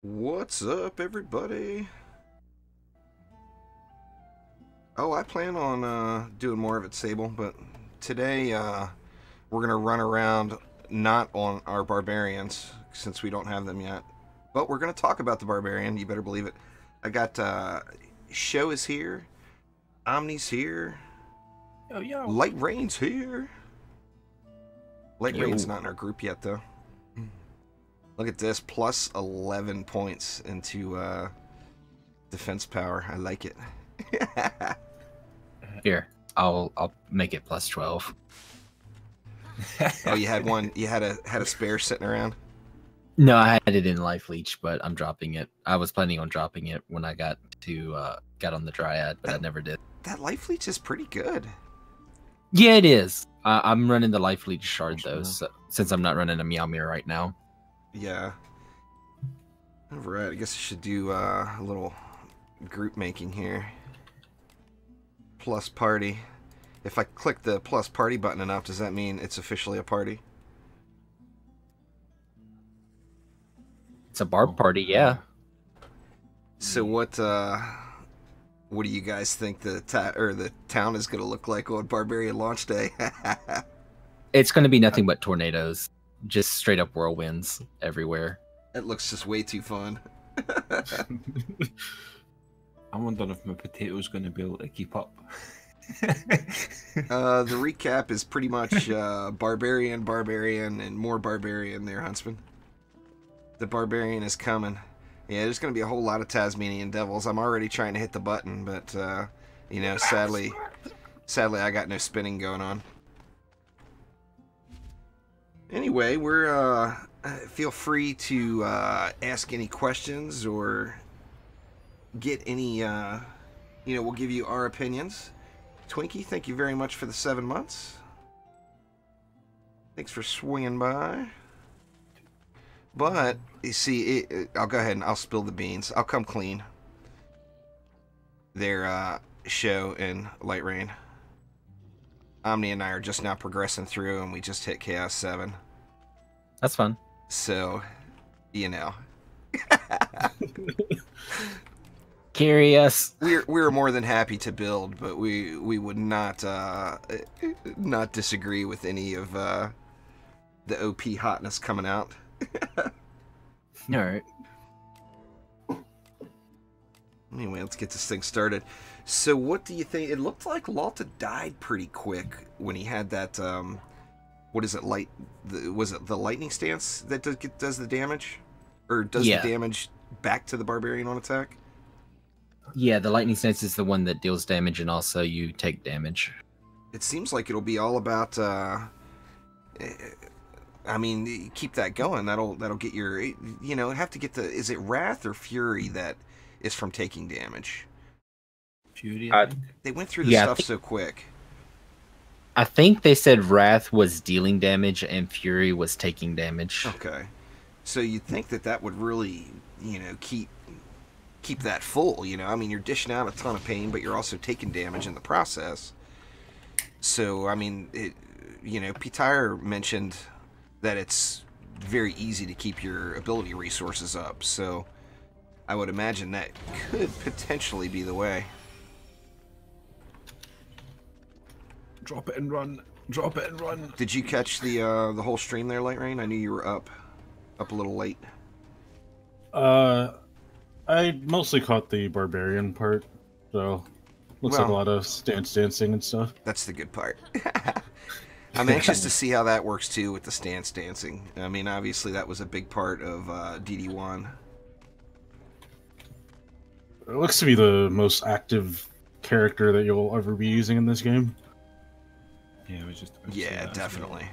What's up, everybody? Oh, I plan on doing more of it, Sable, but today we're going to run around not on our Barbarians, since we don't have them yet. But we're going to talk about the Barbarian, you better believe it. I got Show is here, Omni's here, Yo. Lightrayne's here. Lightrayne's Yo. not in our group yet, though. Look at this, plus 11 points into defense power. I like it. Here, I'll make it plus 12. Oh, you had one. You had a spare sitting around. No, I had it in life leech, but I'm dropping it. I was planning on dropping it when I got on the Dryad, but I never did. That life leech is pretty good. Yeah, it is. I'm running the life leech shard though, so, since I'm not running a Meow Mirror right now. Yeah. All right. I guess I should do a little group making here. Plus party. If I click the plus party button enough, does that mean it's officially a party? It's a barb party, yeah. So what do you guys think the town is going to look like on Barbarian launch day? It's going to be nothing but tornadoes, just straight up whirlwinds everywhere. It looks just way too fun. I'm wondering if my potato's going to be able to keep up. The recap is pretty much Barbarian, and more Barbarian there, Huntsman. The Barbarian is coming. Yeah, there's going to be a whole lot of Tasmanian Devils. I'm already trying to hit the button, but, you know, sadly, I got no spinning going on. Anyway, we're, feel free to ask any questions or get any, you know, we'll give you our opinions. Twinkie, thank you very much for the 7 months. Thanks for swinging by. But, you see, I'll go ahead and I'll spill the beans. I'll come clean. Their Show and Lightrayne. Omni and I are just now progressing through, and we just hit Chaos 7. That's fun. So, you know. Curious. We're more than happy to build, but we would not disagree with any of the OP hotness coming out. All right. Anyway, let's get this thing started. So, what do you think? It looked like Lawlta died pretty quick when he had that. What is it? Was it the lightning stance that does the damage, or does the damage back to the Barbarian on attack? Yeah, the lightning stance is the one that deals damage, and also you take damage. It seems like it'll be all about. I mean, keep that going. That'll get your. You know, have to get the. Is it Wrath or Fury that is from taking damage? Fury. They went through the stuff so quick. I think they said Wrath was dealing damage and Fury was taking damage. Okay, so you'd think that would really, you know, keep that full. You know, I mean, you're dishing out a ton of pain, but you're also taking damage in the process. So, I mean, you know, P-Tire mentioned that it's very easy to keep your ability resources up, so I would imagine that could potentially be the way. Drop it and run. Drop it and run. Did you catch the whole stream there, Lightrayne? I knew you were up a little late. I mostly caught the Barbarian part, so looks like a lot of stance dancing and stuff. That's the good part. I'm anxious to see how that works too with the stance dancing. I mean, obviously that was a big part of DD1. It looks to be the most active character that you'll ever be using in this game. Yeah, I was just about to say Yeah, that definitely.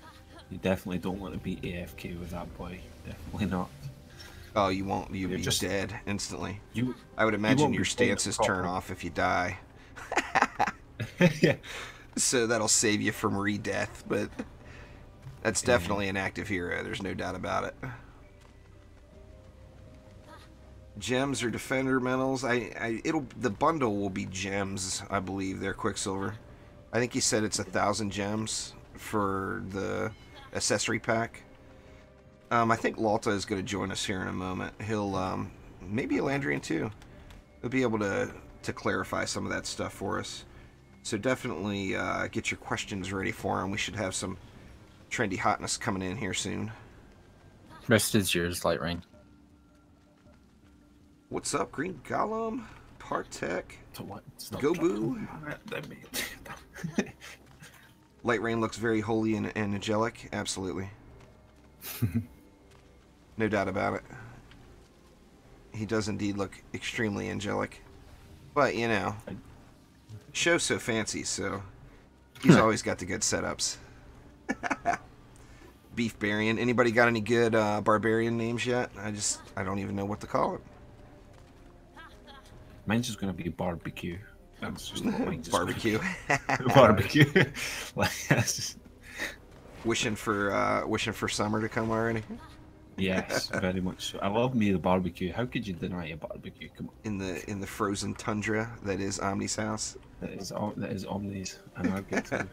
Well. You definitely don't want to be AFK with that boy. Definitely not. Oh, you won't. You'll be just dead instantly. I would you imagine won't your be playing stances it turn properly. off if you die. Yeah. So that'll save you from re-death, but that's definitely an active hero. There's no doubt about it. Gems or defender medals. The bundle will be gems, I believe. They're Quicksilver. I think he said it's 1,000 gems for the accessory pack. I think Lawlta is going to join us here in a moment. He'll, maybe Elandrian too. He'll be able to clarify some of that stuff for us. So definitely get your questions ready for him. We should have some trendy hotness coming in here soon. Rest is yours, Lightrayne. What's up, Green Golem? Partek? So what? Gobu? Lightrayne looks very holy and angelic. Absolutely. No doubt about it. He does indeed look extremely angelic. But, you know, show's so fancy, so he's always got the good setups. Beef Barbarian. Anybody got any good Barbarian names yet? I don't even know what to call it. Mine's just gonna be barbecue. That's just what mine's just Barbecue. Barbecue. Like, that's just... wishing for summer to come already. Yes, very much so. I love me the barbecue. How could you deny a barbecue? Come on. In the frozen tundra that is Omni's house. That is Omni's and our good food.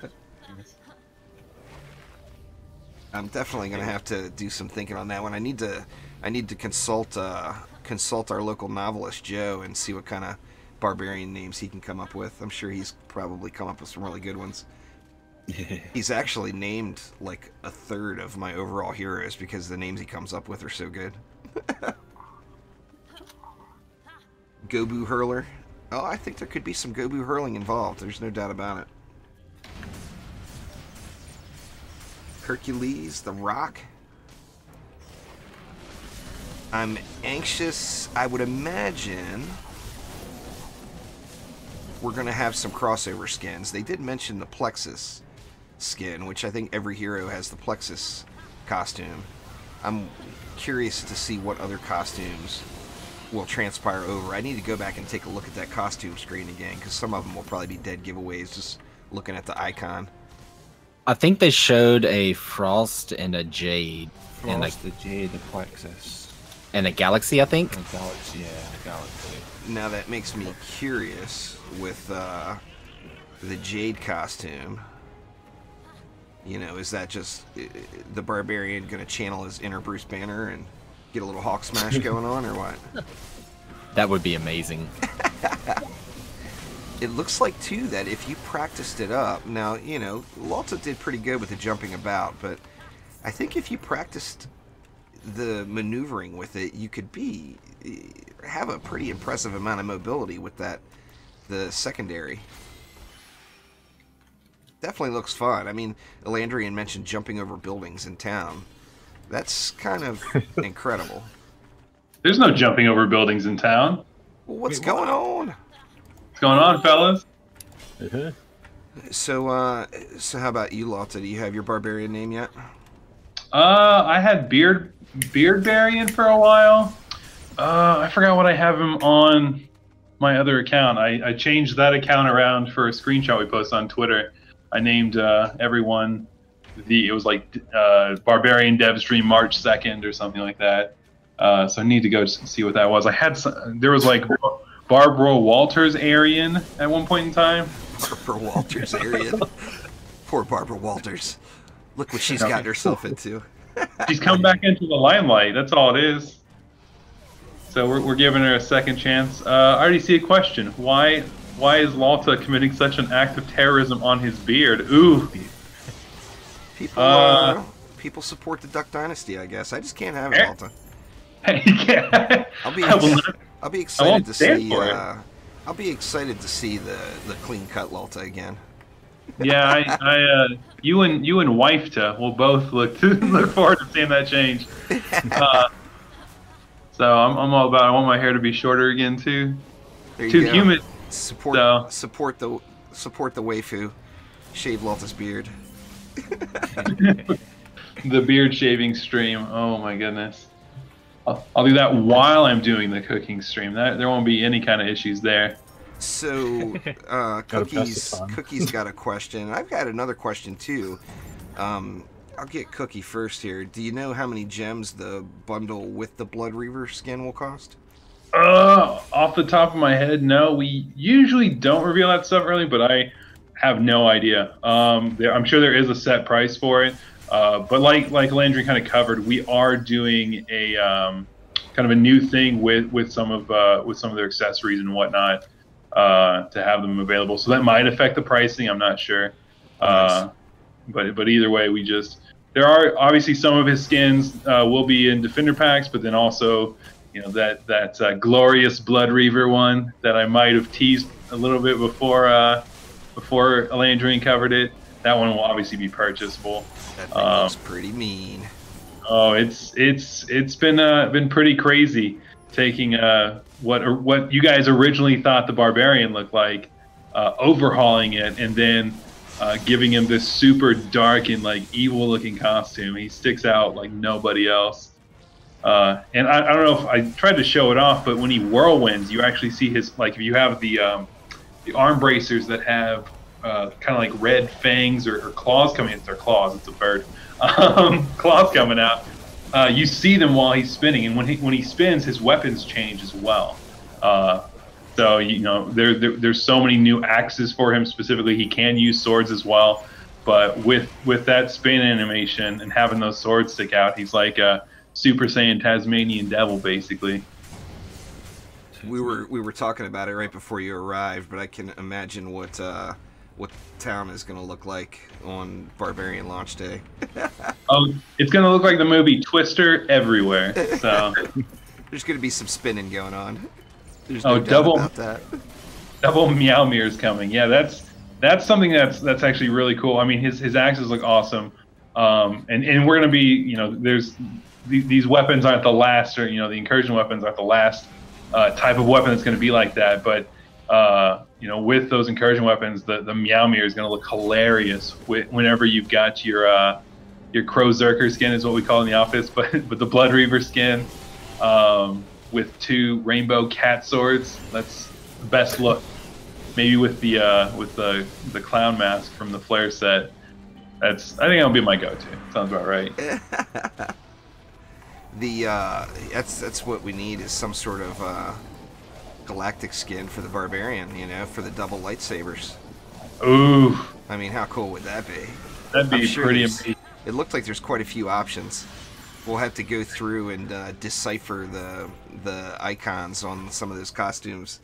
I'm definitely gonna have to do some thinking on that one. I need to consult our local novelist Joe and see what kind of barbarian names he can come up with. I'm sure he's probably come up with some really good ones. He's actually named like a third of my overall heroes because the names he comes up with are so good. Gobu Hurler. Oh, I think there could be some Gobu hurling involved. There's no doubt about it. Hercules, the Rock. I'm anxious. I would imagine we're going to have some crossover skins. They did mention the Plexus skin, which I think every hero has the Plexus costume. I'm curious to see what other costumes will transpire over. I need to go back and take a look at that costume screen again, because some of them will probably be dead giveaways just looking at the icon. I think they showed a Frost and a Jade. Frost, the Jade, the Plexus. And a Galaxy, I think? The Galaxy, yeah, the Galaxy. Now that makes me curious with the Jade costume. You know, is that just the Barbarian going to channel his inner Bruce Banner and get a little Hawk Smash going on, or what? That would be amazing. It looks like, too, that if you practiced it up... Now, you know, Lawlta did pretty good with the jumping about, but I think if you practiced the maneuvering with it, you could have a pretty impressive amount of mobility with the secondary. Definitely looks fun. I mean, Elandrian mentioned jumping over buildings in town. That's kind of incredible. There's no jumping over buildings in town. Well, what's going on? What's going on, fellas? So how about you, Lawlta? Do you have your Barbarian name yet? I had Beardbarian for a while. I forgot what I have him on my other account. I changed that account around for a screenshot we posted on Twitter. I named everyone it was like Barbarian Dev Stream March 2nd or something like that. So I need to go see what that was. There was like Barbara Walters Aryan at one point in time. Barbara Walters Aryan. Poor Barbara Walters. Look what she's gotten herself into. She's come back into the limelight. That's all it is. So we're giving her a second chance. I already see a question. Why is Lawlta committing such an act of terrorism on his beard? Ooh. People support the Duck Dynasty, I guess. I just can't have it, Lawlta. I'll be excited to see. I'll be excited to see the clean cut Lawlta again. Yeah, you and Wifeta will both look forward to seeing that change. So I'm all about. I want my hair to be shorter again too. Too humid. Support the waifu. Shave Lawlta's beard. The beard shaving stream. Oh my goodness. I'll do that while I'm doing the cooking stream. There won't be any kind of issues there. So, Cookie's got a question. I've got another question too. I'll get Cookie first here. Do you know how many gems the bundle with the Blood Reaver skin will cost? Off the top of my head, no. We usually don't reveal that stuff early, but I have no idea. I'm sure there is a set price for it. But like Landry kind of covered, we are doing a kind of a new thing with some of their accessories and whatnot to have them available. So that might affect the pricing. I'm not sure. Nice. But either way, there are obviously some of his skins will be in Defender packs, but then also that glorious Blood Reaver one that I might have teased a little bit before Landry covered it. That one will obviously be purchasable. That thing looks pretty mean. Oh, it's been pretty crazy taking what you guys originally thought the Barbarian looked like, overhauling it, and then giving him this super dark and like evil looking costume. He sticks out like nobody else. And I don't know if I tried to show it off, but when he whirlwinds, you actually see his, like, if you have the arm bracers that have kind of like red fangs or claws coming. It's their claws. It's a bird. Claws coming out. You see them while he's spinning, and when he spins, his weapons change as well. So there's so many new axes for him specifically. He can use swords as well, but with that spin animation and having those swords stick out, he's like a Super Saiyan Tasmanian devil basically. We were talking about it right before you arrived, but I can imagine what town is going to look like on Barbarian launch day. Oh, it's going to look like the movie Twister everywhere. So there's going to be some spinning going on. There's no doubt about that. Double Meowmere's coming. Yeah, that's something that's actually really cool. I mean, his axes look awesome. And we're going to be, there's these weapons aren't the last, or the incursion weapons aren't the last type of weapon that's going to be like that, but with those incursion weapons, the Meowmere is going to look hilarious whenever you've got your Crow Zerker skin, is what we call it in the office, but the Blood Reaver skin with 2 rainbow cat swords. That's the best look. Maybe with the clown mask from the Flare set. I think that'll be my go-to. Sounds about right. That's what we need, is some sort of galactic skin for the Barbarian, for the double lightsabers. Ooh. I mean, how cool would that be? That'd be pretty amazing. It looked like there's quite a few options. We'll have to go through and decipher the icons on some of those costumes.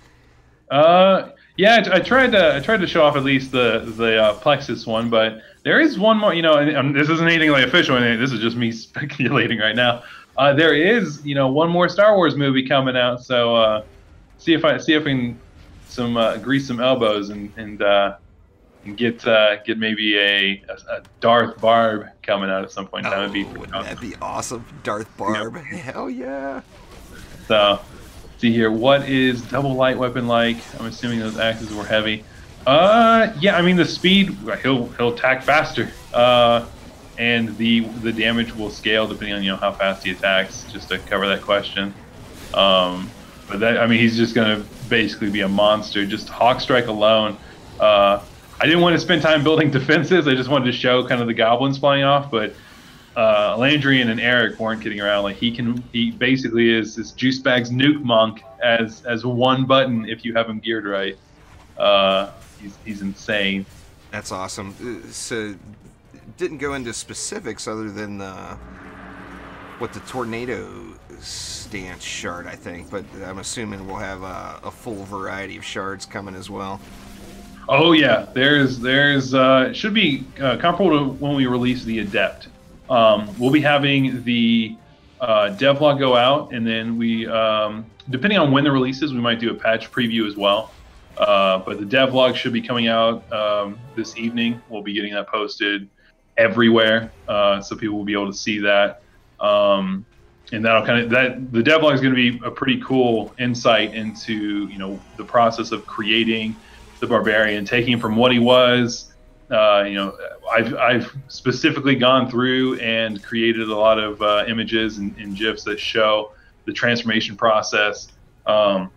Yeah, I tried to show off at least the Plexus one, but there is one more. And this isn't anything like official. This is just me speculating right now. There is one more Star Wars movie coming out, so see if I can grease some elbows and get maybe a Darth Barb coming out at some point. That would be wouldn't that be awesome? Darth Barb, yep. Hell yeah! So, see here, what is double light weapon like? I'm assuming those axes were heavy. Yeah, I mean the speed, he'll attack faster, and the damage will scale depending on how fast he attacks. Just to cover that question. But he's just gonna basically be a monster. Just Hawk Strike alone. I didn't want to spend time building defenses. I just wanted to show kind of the goblins flying off, but Landry and Eric weren't kidding around. Like he basically is this Juice Bag's nuke monk as one button if you have him geared right. He's insane. That's awesome. So didn't go into specifics other than the tornado stance shard, I think, but I'm assuming we'll have a full variety of shards coming as well. Oh yeah, there's should be comparable to when we release the Adept. We'll be having the devlog go out, and then we, depending on when the release is, we might do a patch preview as well. But the devlog should be coming out this evening. We'll be getting that posted everywhere, so people will be able to see that. And that'll the devlog is going to be a pretty cool insight into the process of creating the Barbarian, taking him from what he was. I've specifically gone through and created a lot of images and GIFs that show the transformation process. And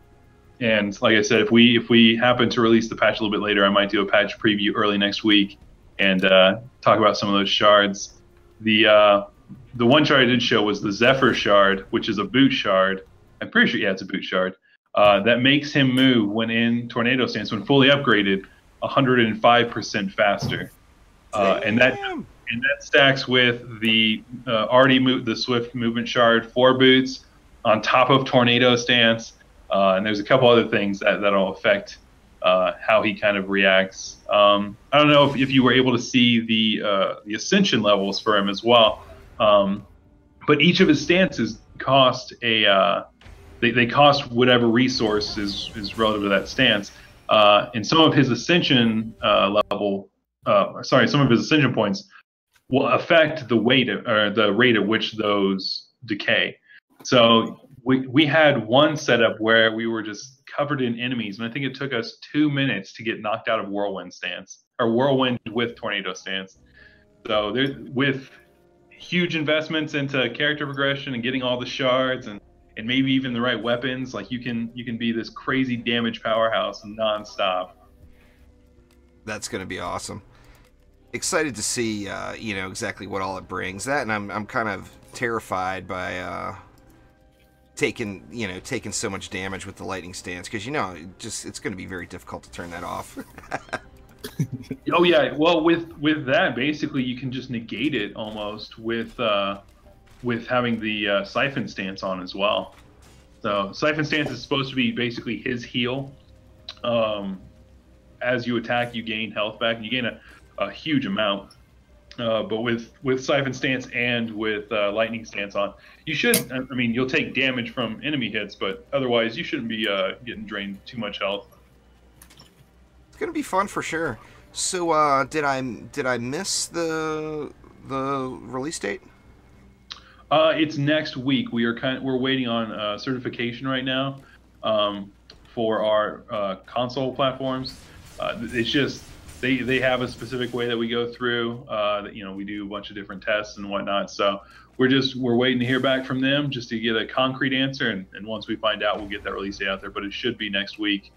like I said, if we happen to release the patch a little bit later, I might do a patch preview early next week and talk about some of those shards. The one shard I did show was the Zephyr shard, which is a boot shard. I'm pretty sure, yeah, it's a boot shard. That makes him move when in tornado stance, when fully upgraded, 105% faster. and that stacks with the the swift movement shard 4 boots on top of tornado stance, and there's a couple other things that'll affect how he kind of reacts. I don't know if you were able to see the ascension levels for him as well, but each of his stances cost they cost whatever resource is relative to that stance, and some of his ascension some of his ascension points will affect the weight or the rate at which those decay. So we had one setup where we were just covered in enemies, and I think it took us 2 minutes to get knocked out of whirlwind stance, or whirlwind with tornado stance. So with huge investments into character progression and getting all the shards and maybe even the right weapons, like you can be this crazy damage powerhouse nonstop. That's going to be awesome. Excited to see, exactly what all it brings. That, and I'm kind of terrified by taking so much damage with the lightning stance, because it's going to be very difficult to turn that off. Oh yeah, well with that, basically you can just negate it almost with having the siphon stance on as well. So siphon stance is supposed to be basically his heal. As you attack, you gain health back, and you gain a huge amount. But with siphon stance and with lightning stance on, you should. I mean, you'll take damage from enemy hits, but otherwise you shouldn't be getting drained too much health. It's gonna be fun for sure. So did I miss the release date? It's next week. We're waiting on certification right now for our console platforms. It's just they have a specific way that we go through. That we do a bunch of different tests and whatnot. So we're waiting to hear back from them just to get a concrete answer. And once we find out, we'll get that release date out there. But it should be next week.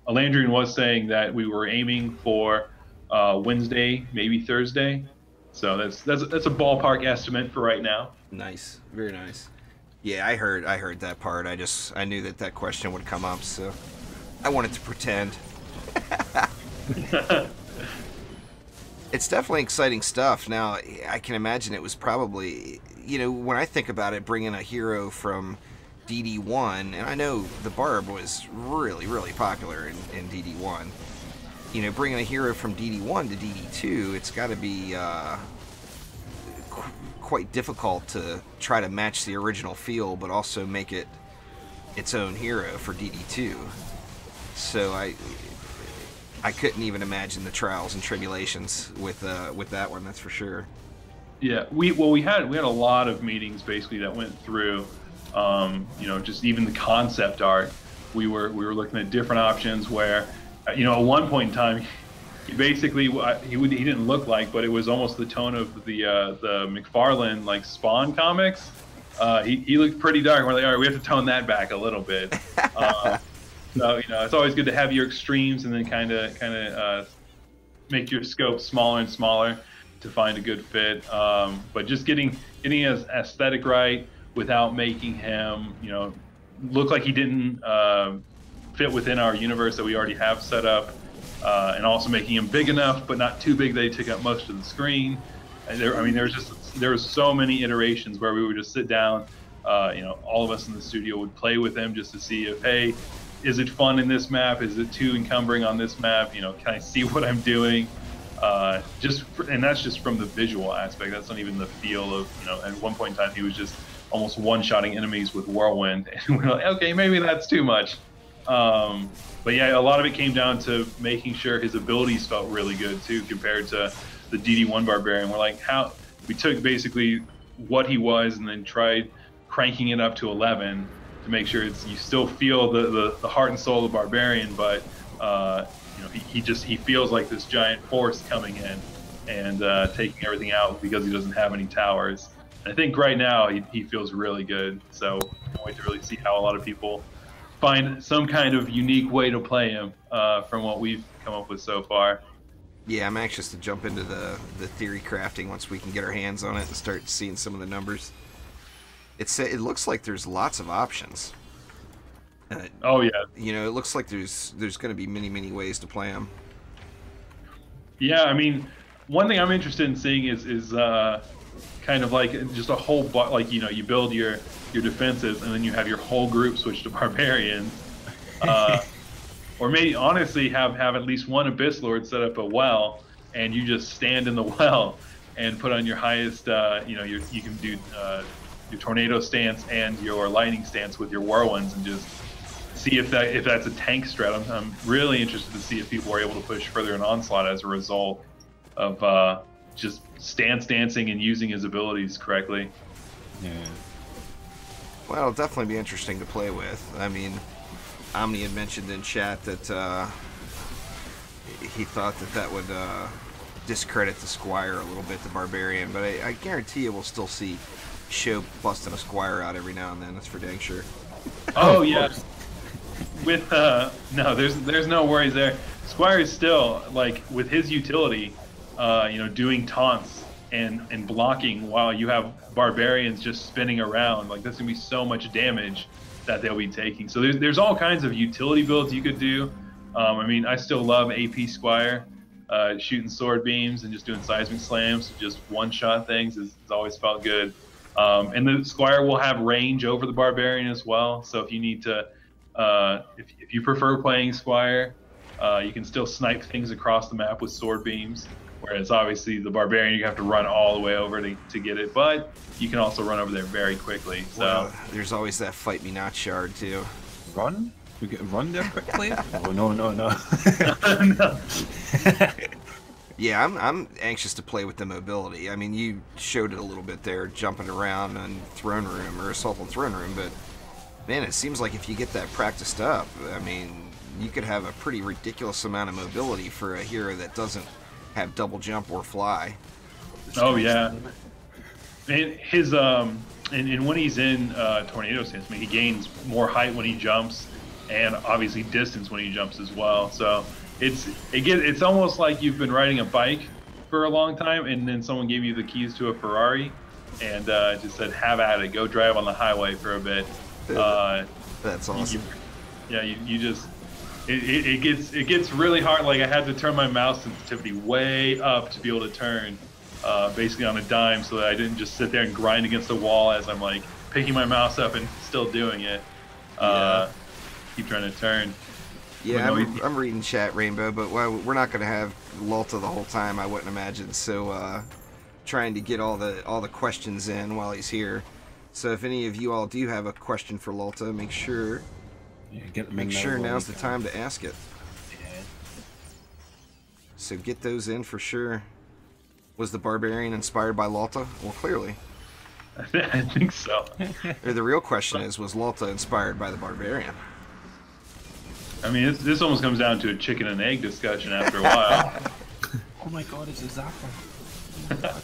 Landrian was saying that we were aiming for Wednesday, maybe Thursday. So that's a ballpark estimate for right now. Nice, very nice. Yeah, I heard that part. I knew that question would come up, so I wanted to pretend. It's definitely exciting stuff. Now, I can imagine it was probably, when I think about it, bringing a hero from DD1, and I know the Barb was really, really popular in DD1. Bringing a hero from DD1 to DD2, it's got to be quite difficult to try to match the original feel, but also make it its own hero for DD2. So I couldn't even imagine the trials and tribulations with that one. That's for sure. Yeah, we had a lot of meetings basically that went through. Just even the concept art. We were looking at different options where, at one point in time, he basically he didn't look like, but it was almost the tone of the McFarlane like Spawn comics. He looked pretty dark. We're like, all right, we have to tone that back a little bit. So it's always good to have your extremes and then kind of make your scope smaller and smaller to find a good fit. But just getting his aesthetic right without making him look like he didn't fit within our universe that we already have set up, and also making him big enough but not too big that he took up most of the screen. And there was so many iterations where we would just sit down, all of us in the studio would play with him just to see if, hey, is it fun in this map? Is it too encumbering on this map? Can I see what I'm doing? And that's just from the visual aspect. That's not even the feel of, at one point in time he was just almost one-shotting enemies with whirlwind, and we're like, okay, maybe that's too much. But yeah, a lot of it came down to making sure his abilities felt really good too, compared to the DD1 Barbarian. We're like, we took basically what he was and then tried cranking it up to 11 to make sure you still feel the heart and soul of Barbarian, but he feels like this giant force coming in and taking everything out because he doesn't have any towers. And I think right now he feels really good. So I can't wait to really see how a lot of people find some kind of unique way to play him from what we've come up with so far. Yeah, I'm anxious to jump into the theory crafting once we can get our hands on it and start seeing some of the numbers. It looks like there's lots of options. Oh yeah. It looks like there's going to be many ways to play them. Yeah, I mean, one thing I'm interested in seeing is kind of like just a whole like you build your defenses and then you have your whole group switch to barbarians, or maybe honestly have at least one abyss lord set up a well and you just stand in the well and put on your highest you can do your tornado stance and your lightning stance with your whirlwinds and just see if that's a tank strat. I'm really interested to see if people are able to push further in onslaught as a result of just stance dancing and using his abilities correctly. Yeah. Well, it'll definitely be interesting to play with. I mean, Omni had mentioned in chat that he thought that would discredit the Squire a little bit, the Barbarian, but I guarantee you we'll still see Show busting a Squire out every now and then. That's for dang sure. Oh yeah. With no, there's no worries there. Squire is still like with his utility, doing taunts and blocking while you have barbarians just spinning around. Like that's gonna be so much damage that they'll be taking. So there's all kinds of utility builds you could do. I mean, I still love AP Squire, shooting sword beams and just doing seismic slams to just one-shot things has always felt good. And the Squire will have range over the Barbarian as well. So if you need to, if you prefer playing Squire, you can still snipe things across the map with sword beams. Whereas obviously the Barbarian, you have to run all the way over to get it. But you can also run over there very quickly. So well, there's always that fight me not shard too. Run? We get run there quickly? Oh no. No. Yeah, I'm anxious to play with the mobility. I mean, you showed it a little bit there, jumping around on Throne Room or Assault on Throne Room, but man, it seems like if you get that practiced up, I mean, you could have a pretty ridiculous amount of mobility for a hero that doesn't have double jump or fly. Oh yeah, and his and when he's in tornado stance, I mean, he gains more height when he jumps, and obviously distance when he jumps as well. So it's almost like you've been riding a bike for a long time, and then someone gave you the keys to a Ferrari, and just said, "Have at it, go drive on the highway for a bit." That's awesome. You just it gets really hard. Like I had to turn my mouse sensitivity way up to be able to turn, basically on a dime, so that I didn't just sit there and grind against the wall as I'm like picking my mouse up and still doing it. Keep trying to turn. Yeah, I'm reading chat, Rainbow, but we're not going to have Lawlta the whole time, I wouldn't imagine. So trying to get all the questions in while he's here. So if any of you all do have a question for Lawlta, make sure now's the time to ask it. Yeah. So get those in for sure. Was the Barbarian inspired by Lawlta? Well, clearly. I think so. Or the real question is, was Lawlta inspired by the Barbarian? I mean, this almost comes down to a chicken and egg discussion after a while. Oh my god, it's a Zapper.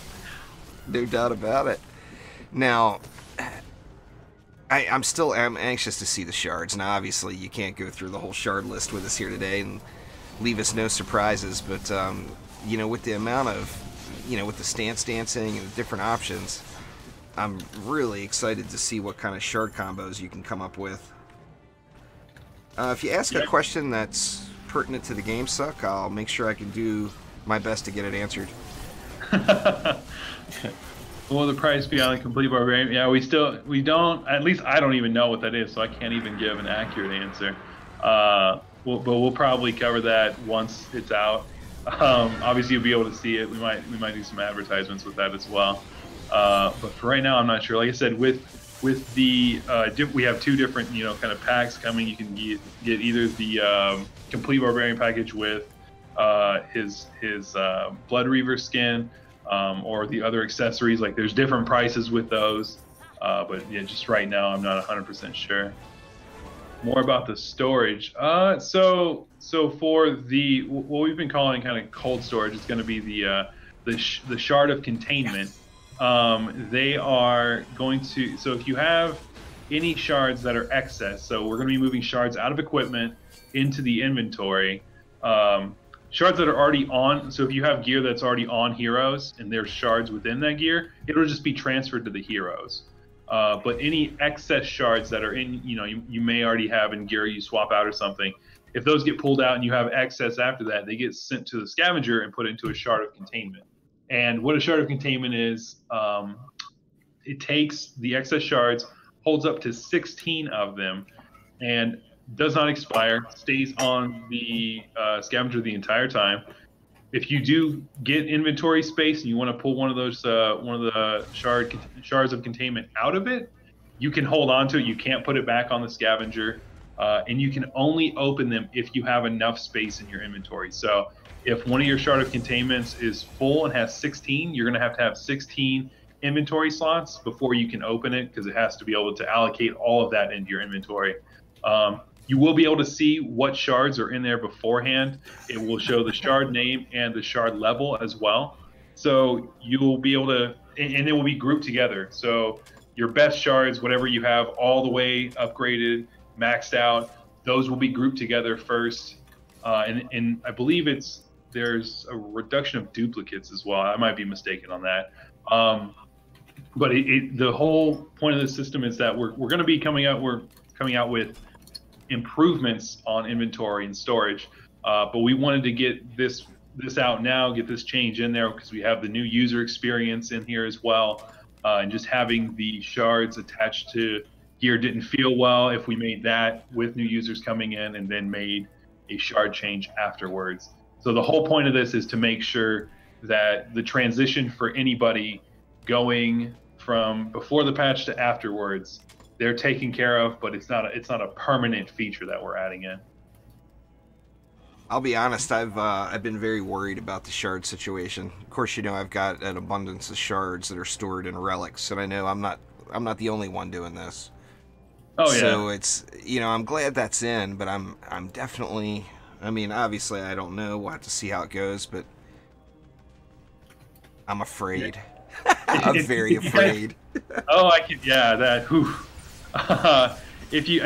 No doubt about it. Now, I'm anxious to see the shards. Now, obviously, you can't go through the whole shard list with us here today and leave us no surprises. But with the amount of, with the stance dancing and the different options, I'm really excited to see what kind of shard combos you can come up with. If you ask a question that's pertinent to the game suck, I'll make sure I can do my best to get it answered. Will the price be on the complete Barbarian? Yeah, we don't, at least I don't even know what that is, so I can't even give an accurate answer. But we'll probably cover that once it's out. Obviously you'll be able to see it. We might do some advertisements with that as well. But for right now, I'm not sure. Like I said, with the we have two different kind of packs coming. You can get either the complete Barbarian package with his Blood Reaver skin, or the other accessories. Like there's different prices with those, but yeah, just right now I'm not 100% sure. More about the storage. So for the what we've been calling kind of cold storage, it's going to be the shard of containment. They are going to, so if you have any shards that are excess, so we're going to be moving shards out of equipment into the inventory. Shards that are already on, so if you have gear that's already on heroes and there's shards within that gear, it'll just be transferred to the heroes. But any excess shards that are in, you may already have in gear you swap out or something, if those get pulled out and you have excess after that, they get sent to the scavenger and put into a shard of containment. And what a shard of containment is, it takes the excess shards, holds up to 16 of them, and does not expire, stays on the scavenger the entire time. If you do get inventory space and you want to pull one of those, one of the shards of containment out of it, you can hold on to it. You can't put it back on the scavenger, and you can only open them if you have enough space in your inventory. So if one of your shard of containments is full and has 16, you're going to have 16 inventory slots before you can open it, because it has to be able to allocate all of that into your inventory. You will be able to see what shards are in there beforehand. It will show the shard name and the shard level as well. So you will be able to, and it will be grouped together. So your best shards, whatever you have all the way upgraded, maxed out, those will be grouped together first. And I believe there's a reduction of duplicates as well. I might be mistaken on that. But the whole point of the system is that we're going to be coming out with improvements on inventory and storage, but we wanted to get this out now, get this change in there, because we have the new user experience in here as well, and just having the shards attached to gear didn't feel well if we made that with new users coming in and then made a shard change afterwards. So the whole point of this is to make sure that the transition for anybody going from before the patch to afterwards, they're taken care of, but it's not a permanent feature that we're adding in. I'll be honest, I've been very worried about the shard situation. Of course, you know, I've got an abundance of shards that are stored in relics, and I know I'm not the only one doing this. Oh yeah. So it's, you know, I'm glad that's in, but I'm definitely, I mean, obviously I don't know, we'll have to see how it goes, but I'm afraid. Yeah. I'm very afraid. Oh, I can, yeah, that, whew. If you,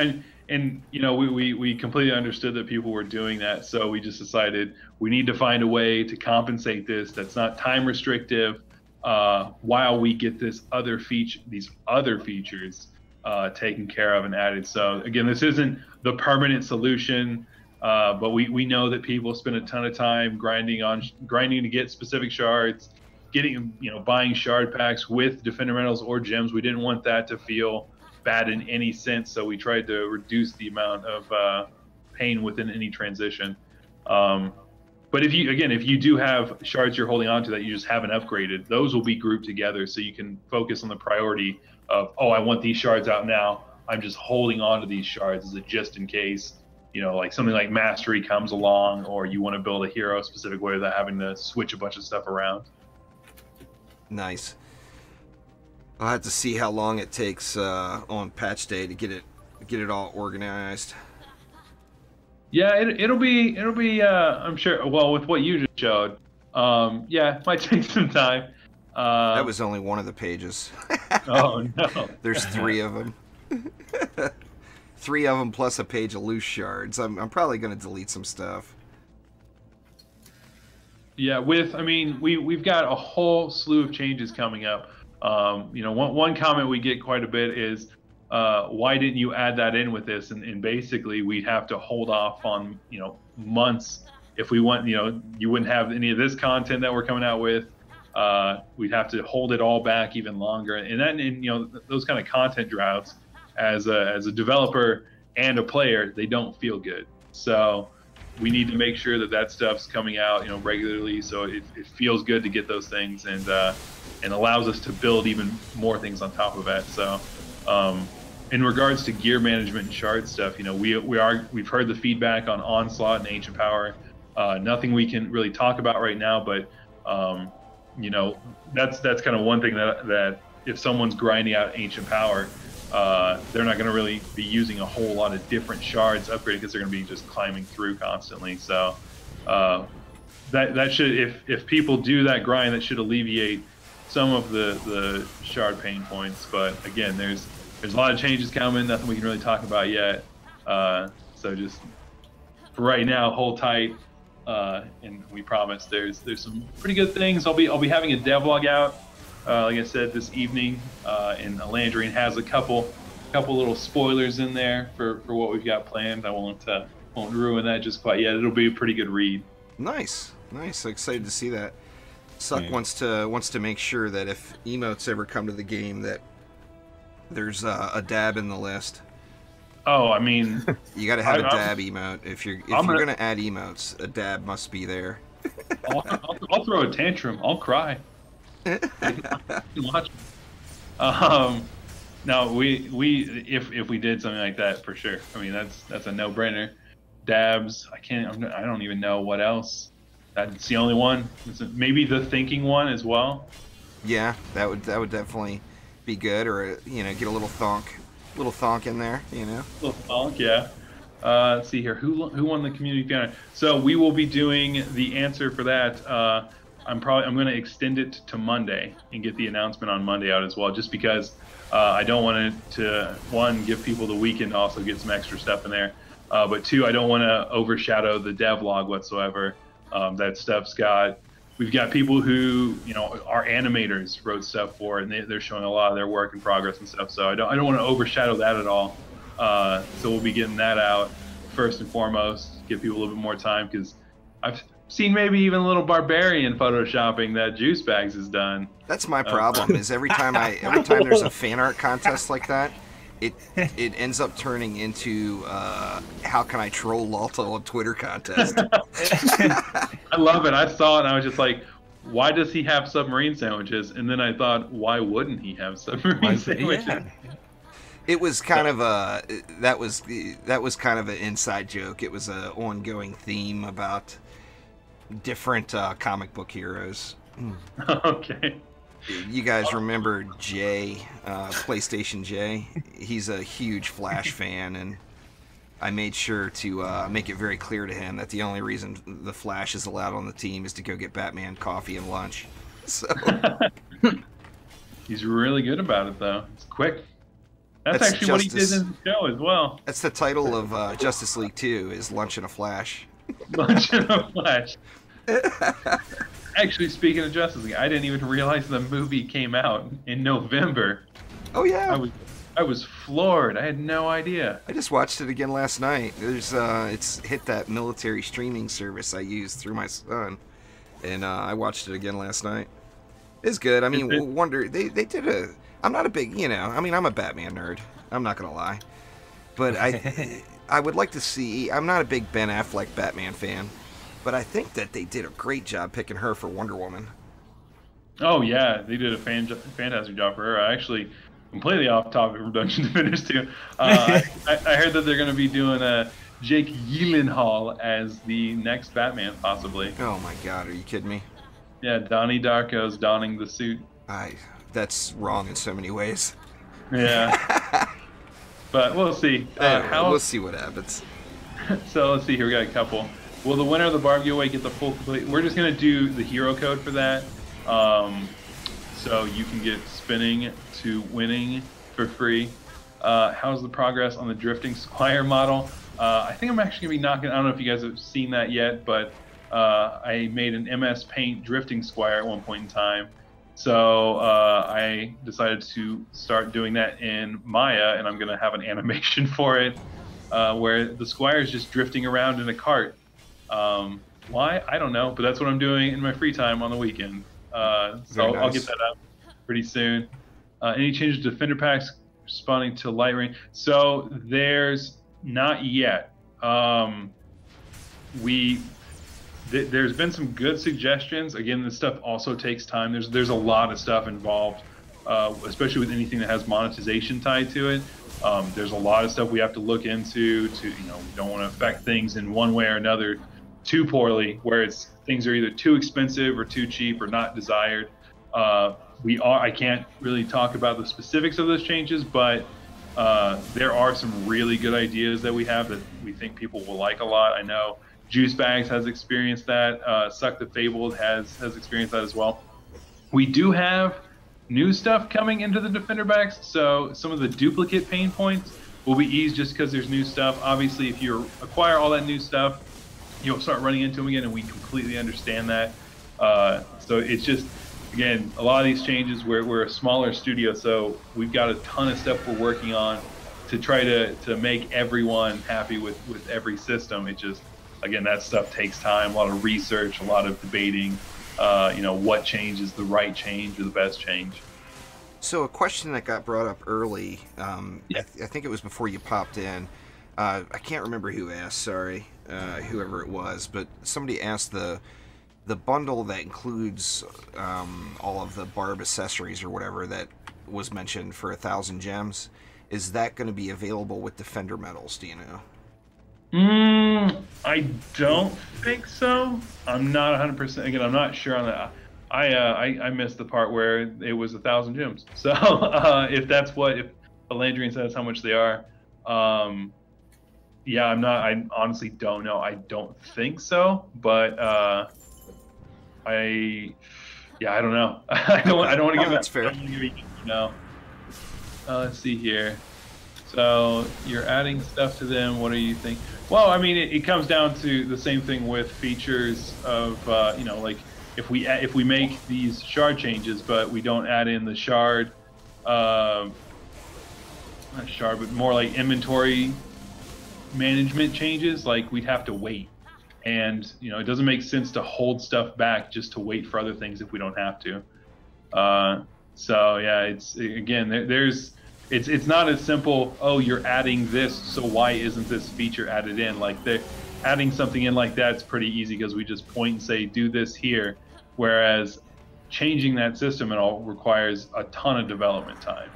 and you know, we completely understood that people were doing that, so we just decided we need to find a way to compensate this that's not time restrictive, while we get these other features taken care of and added. So again, this isn't the permanent solution, but we know that people spend a ton of time grinding to get specific shards, buying shard packs with defender medals or gems. We didn't want that to feel bad in any sense, so we tried to reduce the amount of pain within any transition. But if you do have shards you're holding on to that you just haven't upgraded, those will be grouped together so you can focus on the priority of, oh, I want these shards out now, I'm just holding on to these shards as a just in case, you know, like something like mastery comes along, or you want to build a hero a specific way without having to switch a bunch of stuff around. Nice. I'll have to see how long it takes on patch day to get it all organized. Yeah, it'll be I'm sure. Well, with what you just showed, yeah, it might take some time. That was only one of the pages. Oh no! There's 3 of them. 3 of them plus a page of loose shards. I'm probably going to delete some stuff. Yeah, we've got a whole slew of changes coming up. You know, one comment we get quite a bit is, why didn't you add that in with this? And basically, we'd have to hold off on, you know, months if we want. You know, you wouldn't have any of this content that we're coming out with. We'd have to hold it all back even longer, and you know, those kind of content droughts, as a developer and a player, they don't feel good. So we need to make sure that stuff's coming out, you know, regularly, so it feels good to get those things, and allows us to build even more things on top of that. So in regards to gear management and shard stuff, you know, we've heard the feedback on Onslaught and Ancient Power. Nothing we can really talk about right now, but you know, that's kind of one thing that if someone's grinding out Ancient Power, they're not going to really be using a whole lot of different shards upgraded, because they're going to be just climbing through constantly. So that should, if people do that grind, that should alleviate some of the shard pain points. But again, there's a lot of changes coming, nothing we can really talk about yet. So just for right now, hold tight, and we promise there's some pretty good things. I'll be having a devlog out, like I said, this evening, and Lightrayne has a couple little spoilers in there for what we've got planned. I won't won't ruin that just quite yet. It'll be a pretty good read. Nice. Excited to see that. Suck wants to make sure that if emotes ever come to the game, that there's a dab in the list. Oh, I mean, you got to have a dab emote if you're gonna add emotes. A dab must be there. I'll throw a tantrum. I'll cry. Watch. No, if we did something like that, for sure. I mean, that's a no-brainer. Dabs. I don't even know what else. That's the only one. Maybe the thinking one as well. Yeah, that would definitely be good. Or get a little thonk in there. Little thonk, yeah. Let's see here. Who won the community fan? So we will be doing the answer for that. I'm going to extend it to Monday and get the announcement on Monday out as well, just because I don't want it to, one, give people the weekend to also get some extra stuff in there, but two, I don't want to overshadow the devlog whatsoever. That stuff's we've got people who are animators, wrote stuff for it, and they're showing a lot of their work in progress and stuff. So I don't want to overshadow that at all. So we'll be getting that out first and foremost, give people a little bit more time, because I've seen maybe even a little Barbarian photoshopping that Juice Bags has done. That's my problem. Is every time there's a fan art contest like that, it ends up turning into how can I troll Lawlta on Twitter contest. I love it. I saw it and I was just like, why does he have submarine sandwiches? And then I thought, why wouldn't he have submarine sandwiches? Yeah. It was kind of that was kind of an inside joke. It was an ongoing theme about different comic book heroes. Okay. You guys remember Jay, PlayStation Jay? He's a huge Flash fan, and I made sure to make it very clear to him that the only reason the Flash is allowed on the team is to go get Batman coffee and lunch. So he's really good about it, though. It's quick. That's actually what he did in the show as well. That's the title of Justice League 2, is Lunch in a Flash. Lunch in a Flash. Actually, speaking of Justice League, I didn't even realize the movie came out in November. Oh yeah. I was floored. I had no idea. I just watched it again last night. It's hit that military streaming service I use through my son, and I watched it again last night. It's good. I mean, Wonder they did a. I'm not a big, I'm a Batman nerd. I'm not gonna lie, but I would like to see. I'm not a big Ben Affleck Batman fan, but I think that they did a great job picking her for Wonder Woman. Oh yeah, they did a fantastic job for her. I actually completely off topic from Dungeon Defenders too. I heard that they're going to be doing a Jake Gyllenhaal as the next Batman, possibly. Oh my God, are you kidding me? Yeah, Donnie Darko's donning the suit. That's wrong in so many ways. Yeah. But we'll see. We'll see what happens. So let's see here. We got a couple. Will the winner of the Barb giveaway get the full complete? We're just going to do the hero code for that. So you can get spinning to winning for free. How's the progress on the drifting squire model? I think I'm actually going to be knocking. I don't know if you guys have seen that yet, but I made an MS Paint drifting squire at one point in time. So I decided to start doing that in Maya, and I'm going to have an animation for it where the squire is just drifting around in a cart. Why? I don't know, but that's what I'm doing in my free time on the weekend. So I'll get that up pretty soon. Any changes to defender packs responding to Lightrayne? So there's not yet. There's been some good suggestions. Again, this stuff also takes time. There's a lot of stuff involved, especially with anything that has monetization tied to it. There's a lot of stuff we have to look into. We don't want to affect things in one way or another too poorly, where things are either too expensive or too cheap or not desired. I can't really talk about the specifics of those changes, but there are some really good ideas that we have that we think people will like a lot. I know Juice Bags has experienced that. Suck the Fabled has experienced that as well. We do have new stuff coming into the Defender Packs, so some of the duplicate pain points will be eased just because there's new stuff. Obviously, if you acquire all that new stuff, you'll start running into them again, and we completely understand that. So it's just, again, a lot of these changes, we're a smaller studio, so we've got a ton of stuff we're working on to try to make everyone happy with every system, it just, again, that stuff takes time, a lot of research, a lot of debating, you know, what change is the right change or the best change. So a question that got brought up early, I think it was before you popped in. I can't remember who asked, sorry, whoever it was, but somebody asked the bundle that includes all of the barb accessories or whatever that was mentioned for 1,000 gems. Is that going to be available with Defender medals? Do you know? I don't think so. I'm not 100%. Again, I'm not sure on that. I missed the part where it was 1,000 gems. So if that's what, if Landrian says how much they are, yeah, I'm not. I honestly don't know. I don't think so, but I don't know. I don't want to give that's it. fair. No. Let's see here. So you're adding stuff to them. What do you think? Well, I mean, it comes down to the same thing with features of, you know, like if we make these shard changes, but we don't add in the shard, not shard, but more like inventory management changes, like we'd have to wait. And, you know, it doesn't make sense to hold stuff back just to wait for other things if we don't have to. So yeah, it's, again, it's not as simple, oh, you're adding this, so why isn't this feature added in? Like, adding something in like that's pretty easy because we just point and say, do this here. Whereas changing that system, it all requires a ton of development time.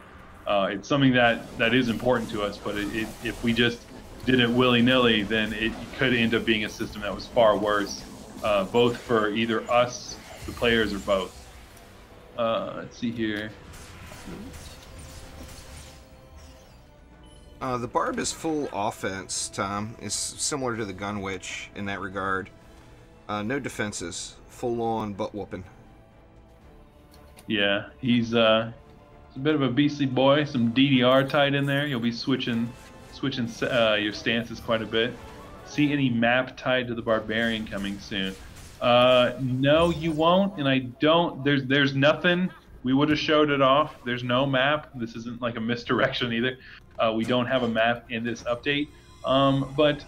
It's something that is important to us, but if we just did it willy-nilly, then it could end up being a system that was far worse, both for either us, the players, or both. Let's see here. The barb is full offense, Tom. It's similar to the gun witch in that regard. No defenses, full-on butt whooping. Yeah, he's a bit of a beastly boy. Some DDR tied in there. You'll be switching your stances quite a bit. See any map tied to the Barbarian coming soon? No, you won't, and I don't. There's nothing. We would have showed it off. There's no map. This isn't like a misdirection either. We don't have a map in this update. But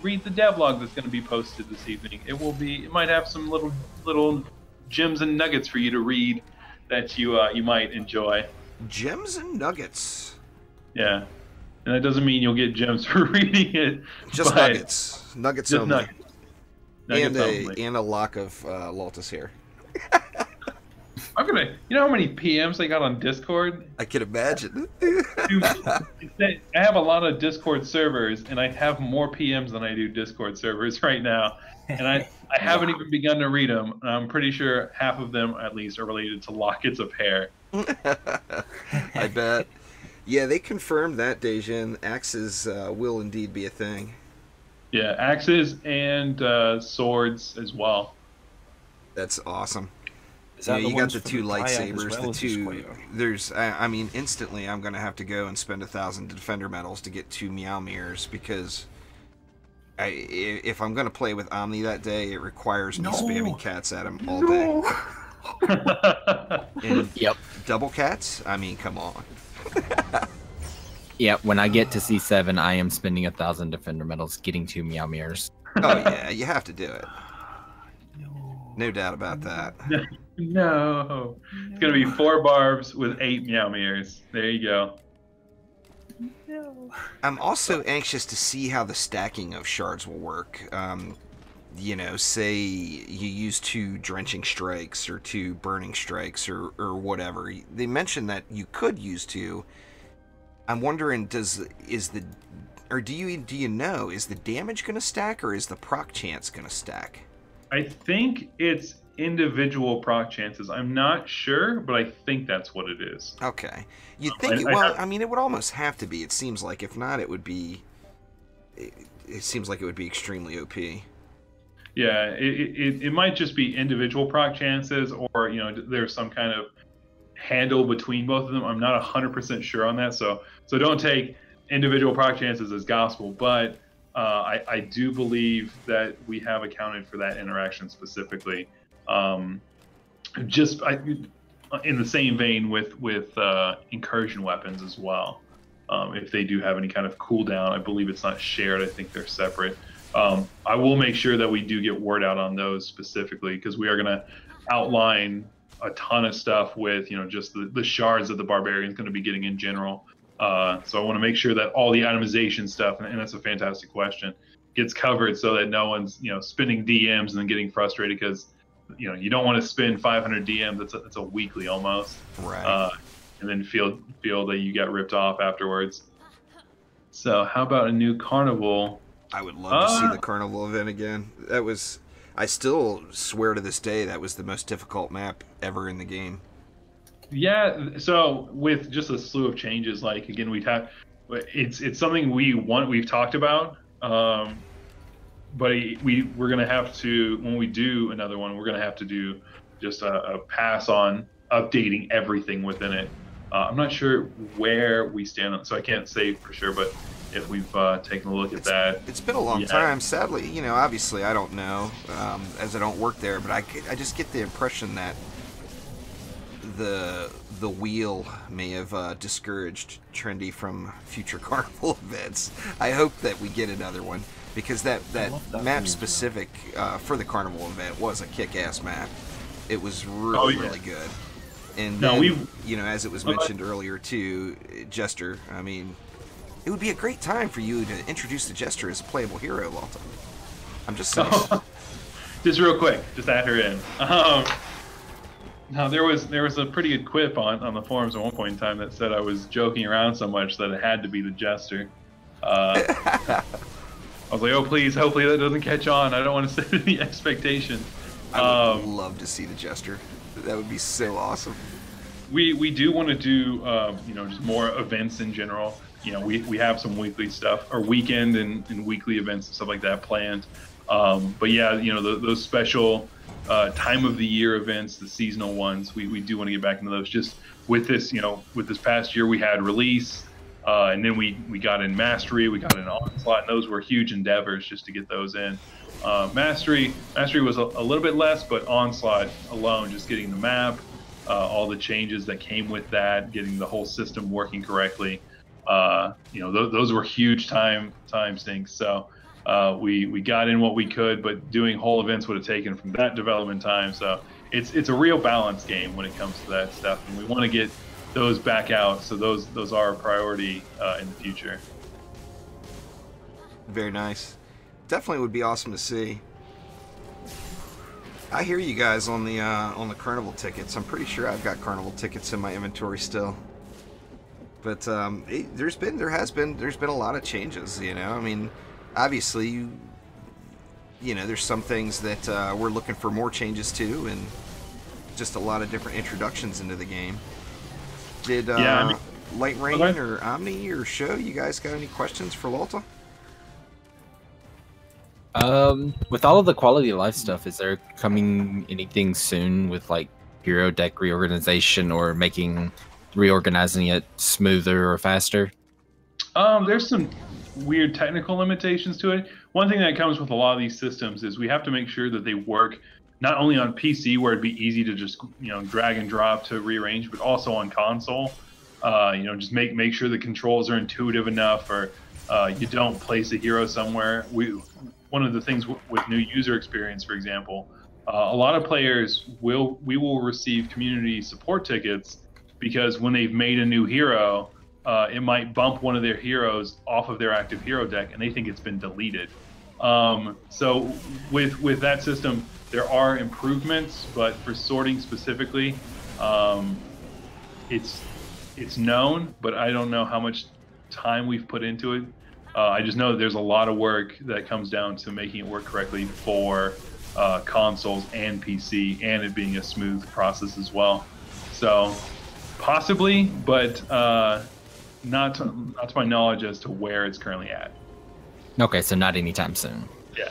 read the devlog that's going to be posted this evening. It might have some little gems and nuggets for you to read that you might enjoy. Gems and nuggets. Yeah, and that doesn't mean you'll get gems for reading it. Just nuggets. Nuggets just only. Nuggets and a lock of Lawlta's hair. I'm gonna. You know how many PMs I got on Discord? I can imagine. Dude, I have a lot of Discord servers, and I have more PMs than I do Discord servers right now. And I haven't even begun to read them. And I'm pretty sure half of them, at least, are related to lockets of hair. I bet. Yeah, they confirmed that, Dejin. Axes will indeed be a thing. Yeah, axes and swords as well. That's awesome. Yeah, you got the two Dryad lightsabers, as well the as the two. Square? There's, I mean, instantly I'm gonna have to go and spend 1,000 defender medals to get 2 meow mirrors because if I'm gonna play with Omni that day, it requires me spamming cats at him all day. And Yep. double cats? I mean, come on. Yeah, when I get to C7, I am spending 1,000 defender medals getting 2 meow mirrors. Oh yeah, you have to do it. No doubt about that. No. It's going to be 4 barbs with 8 meow mirrors. There you go. No. I'm also anxious to see how the stacking of shards will work. You know, say you use 2 drenching strikes or 2 burning strikes or whatever. They mentioned that you could use 2. I'm wondering, do you know, is the damage going to stack or is the proc chance going to stack? I think it's individual proc chances. I'm not sure, but I think that's what it is. Okay. You'd think I mean, it would almost have to be. It seems like. If not, it would be... It seems like it would be extremely OP. Yeah, it might just be individual proc chances, or, you know, there's some kind of handle between both of them. I'm not 100% sure on that, so don't take individual proc chances as gospel, but I do believe that we have accounted for that interaction specifically. In the same vein with incursion weapons as well. if they do have any kind of cooldown. I believe it's not shared. I think they're separate. I will make sure that we do get word out on those specifically, because we are going to outline a ton of stuff with, you know, just the shards that the Barbarian is going to be getting in general. So I want to make sure that all the itemization stuff, and that's a fantastic question, gets covered so that no one's, you know, spinning DMs and then getting frustrated because, you know, you don't want to spend 500 DMs. That's a weekly almost. Right. And then feel that you got ripped off afterwards. So how about a new carnival? I would love to see the carnival event again. That was, I still swear to this day, that was the most difficult map ever in the game. Yeah, so with just a slew of changes, like again, it's something we've talked about, but we're gonna have to, when we do another one, we're gonna have to do just a pass on updating everything within it. I'm not sure where we stand on, so I can't say for sure, but if we've taken a look at that. It's been a long time. Sadly, you know, obviously I don't know, as I don't work there, but I just get the impression that the wheel may have discouraged Trendy from future carnival events. I hope that we get another one, because that map specific for the carnival event was a kick-ass map. It was really really good. And then, you know, as it was mentioned earlier too, Jester, I mean, it would be a great time for you to introduce the Jester as a playable hero, Lawlta. I'm just saying. Just real quick, just add her in. Now there was a pretty good quip on the forums at one point in time that said I was joking around so much that it had to be the Jester. I was like, oh please, hopefully that doesn't catch on. I don't want to set any expectation. I would love to see the Jester. That would be so awesome. We do want to do you know, just more events in general. You know, we have some weekly stuff, or weekend and weekly events and stuff like that planned. But yeah, you know, those special time of the year events, the seasonal ones, we do want to get back into those. Just with this, you know, with this past year, we had release, and then we got in mastery, we got in onslaught, and those were huge endeavors just to get those in. Mastery was a little bit less, but onslaught alone, just getting the map, all the changes that came with that, getting the whole system working correctly, you know, those were huge time sinks. So we got in what we could, but doing whole events would have taken from that development time. So it's a real balance game when it comes to that stuff, and we want to get those back out. So those are a priority in the future. Very nice. Definitely would be awesome to see. I hear you guys on the carnival tickets. I'm pretty sure I've got carnival tickets in my inventory still. But there's been a lot of changes. You know, I mean, obviously, you know, there's some things that we're looking for more changes to, and just a lot of different introductions into the game. Did Lightrayne or Omni or Show, you guys got any questions for Lawlta? With all of the quality of life stuff, is there coming anything soon with like hero deck reorganization or reorganizing it smoother or faster? There's some weird technical limitations to it. One thing that comes with a lot of these systems is we have to make sure that they work not only on PC, where it'd be easy to just, you know, drag and drop to rearrange, but also on console. You know, just make sure the controls are intuitive enough, or you don't place a hero somewhere. One of the things with new user experience, for example, a lot of players we will receive community support tickets because when they've made a new hero, it might bump one of their heroes off of their active hero deck, and they think it's been deleted. So with that system, there are improvements, but for sorting specifically, it's known, but I don't know how much time we've put into it. I just know that there's a lot of work that comes down to making it work correctly for consoles and PC, and it being a smooth process as well. So possibly, but not to my knowledge as to where it's currently at. Okay, so not anytime soon. Yeah.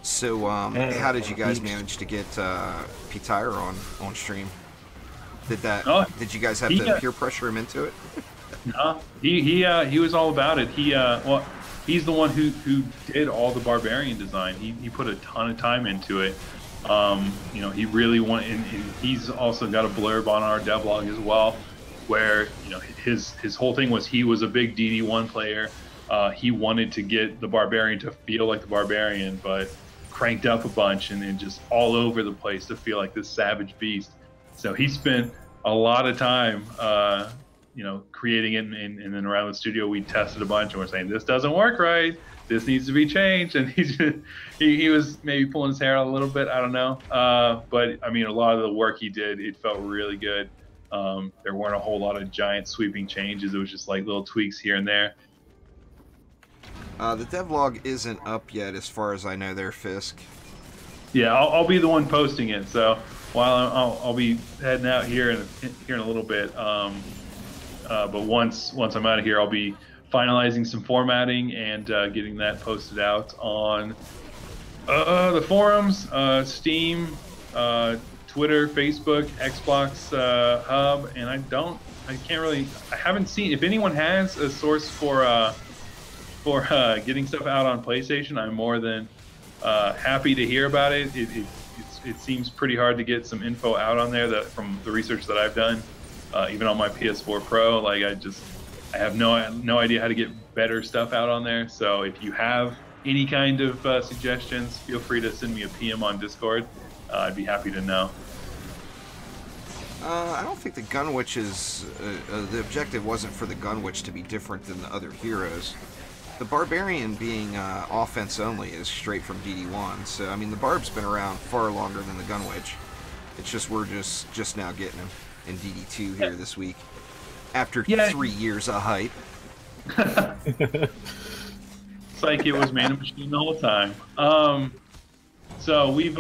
So how did you guys manage to get P-Tire on stream? Did you guys have to peer pressure him into it? No, he was all about it. He's the one who did all the Barbarian design. He put a ton of time into it. You know, he really wanted, and he's also got a blurb on our devlog as well. where his whole thing was he was a big DD1 player. He wanted to get the Barbarian to feel like the Barbarian, but cranked up a bunch and then just all over the place to feel like this savage beast. So he spent a lot of time, creating it, and then around the studio we tested a bunch and we're saying, this doesn't work right. This needs to be changed. And he was maybe pulling his hair out a little bit. I don't know. But I mean, a lot of the work he did, it felt really good. There weren't a whole lot of giant sweeping changes. It was just like little tweaks here and there. The devlog isn't up yet, as far as I know. There, Fisk. Yeah, I'll be the one posting it. So while I'll be heading out here in a little bit. But once I'm out of here, I'll be finalizing some formatting and getting that posted out on the forums, Steam, Twitter, Facebook, Xbox Hub, and I haven't seen, if anyone has a source for getting stuff out on PlayStation, I'm more than happy to hear about it. It seems pretty hard to get some info out on there from the research that I've done, even on my PS4 Pro. Like I have no idea how to get better stuff out on there. So if you have any kind of suggestions, feel free to send me a PM on Discord. I'd be happy to know. I don't think the Gunwitch is... the objective wasn't for the Gunwitch to be different than the other heroes. The Barbarian being offense only is straight from DD1, so I mean the Barb's been around far longer than the Gunwitch. It's just we're just now getting him in DD2 here this week. After 3 years of hype. It's like it was Man and Machine the whole time. So we've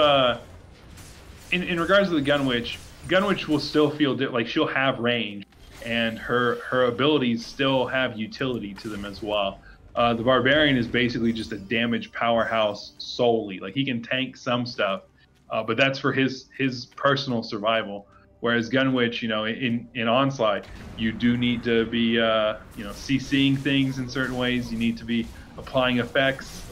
in regards to the Gunwitch will still feel like she'll have range, and her abilities still have utility to them as well. The Barbarian is basically just a damage powerhouse solely. Like he can tank some stuff, but that's for his personal survival. Whereas Gunwitch, in Onslaught, you do need to be, CCing things in certain ways. You need to be applying effects.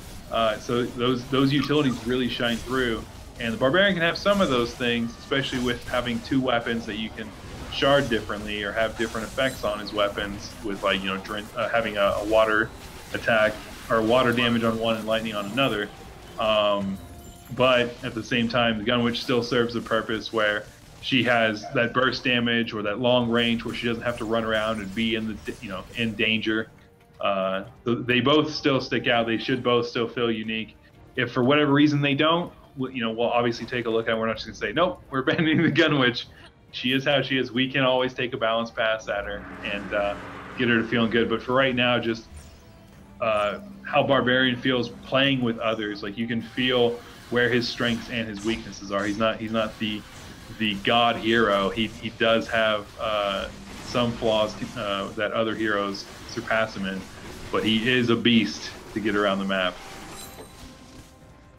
So those utilities really shine through. And the Barbarian can have some of those things, especially with having two weapons that you can shard differently or have different effects on his weapons with, like, having a water attack or water damage on one and lightning on another. But at the same time, the Gunwitch still serves the purpose where she has that burst damage or that long range where she doesn't have to run around and be in danger. They both still stick out. They should both still feel unique. If for whatever reason they don't, we'll obviously take a look at it. We're not just gonna say, nope, we're banning the Gunwitch. She is how she is. We can always take a balance pass at her and get her to feeling good. But for right now, just how Barbarian feels playing with others. Like you can feel where his strengths and his weaknesses are. He's not the god hero. He does have some flaws that other heroes surpass him in, but he is a beast to get around the map.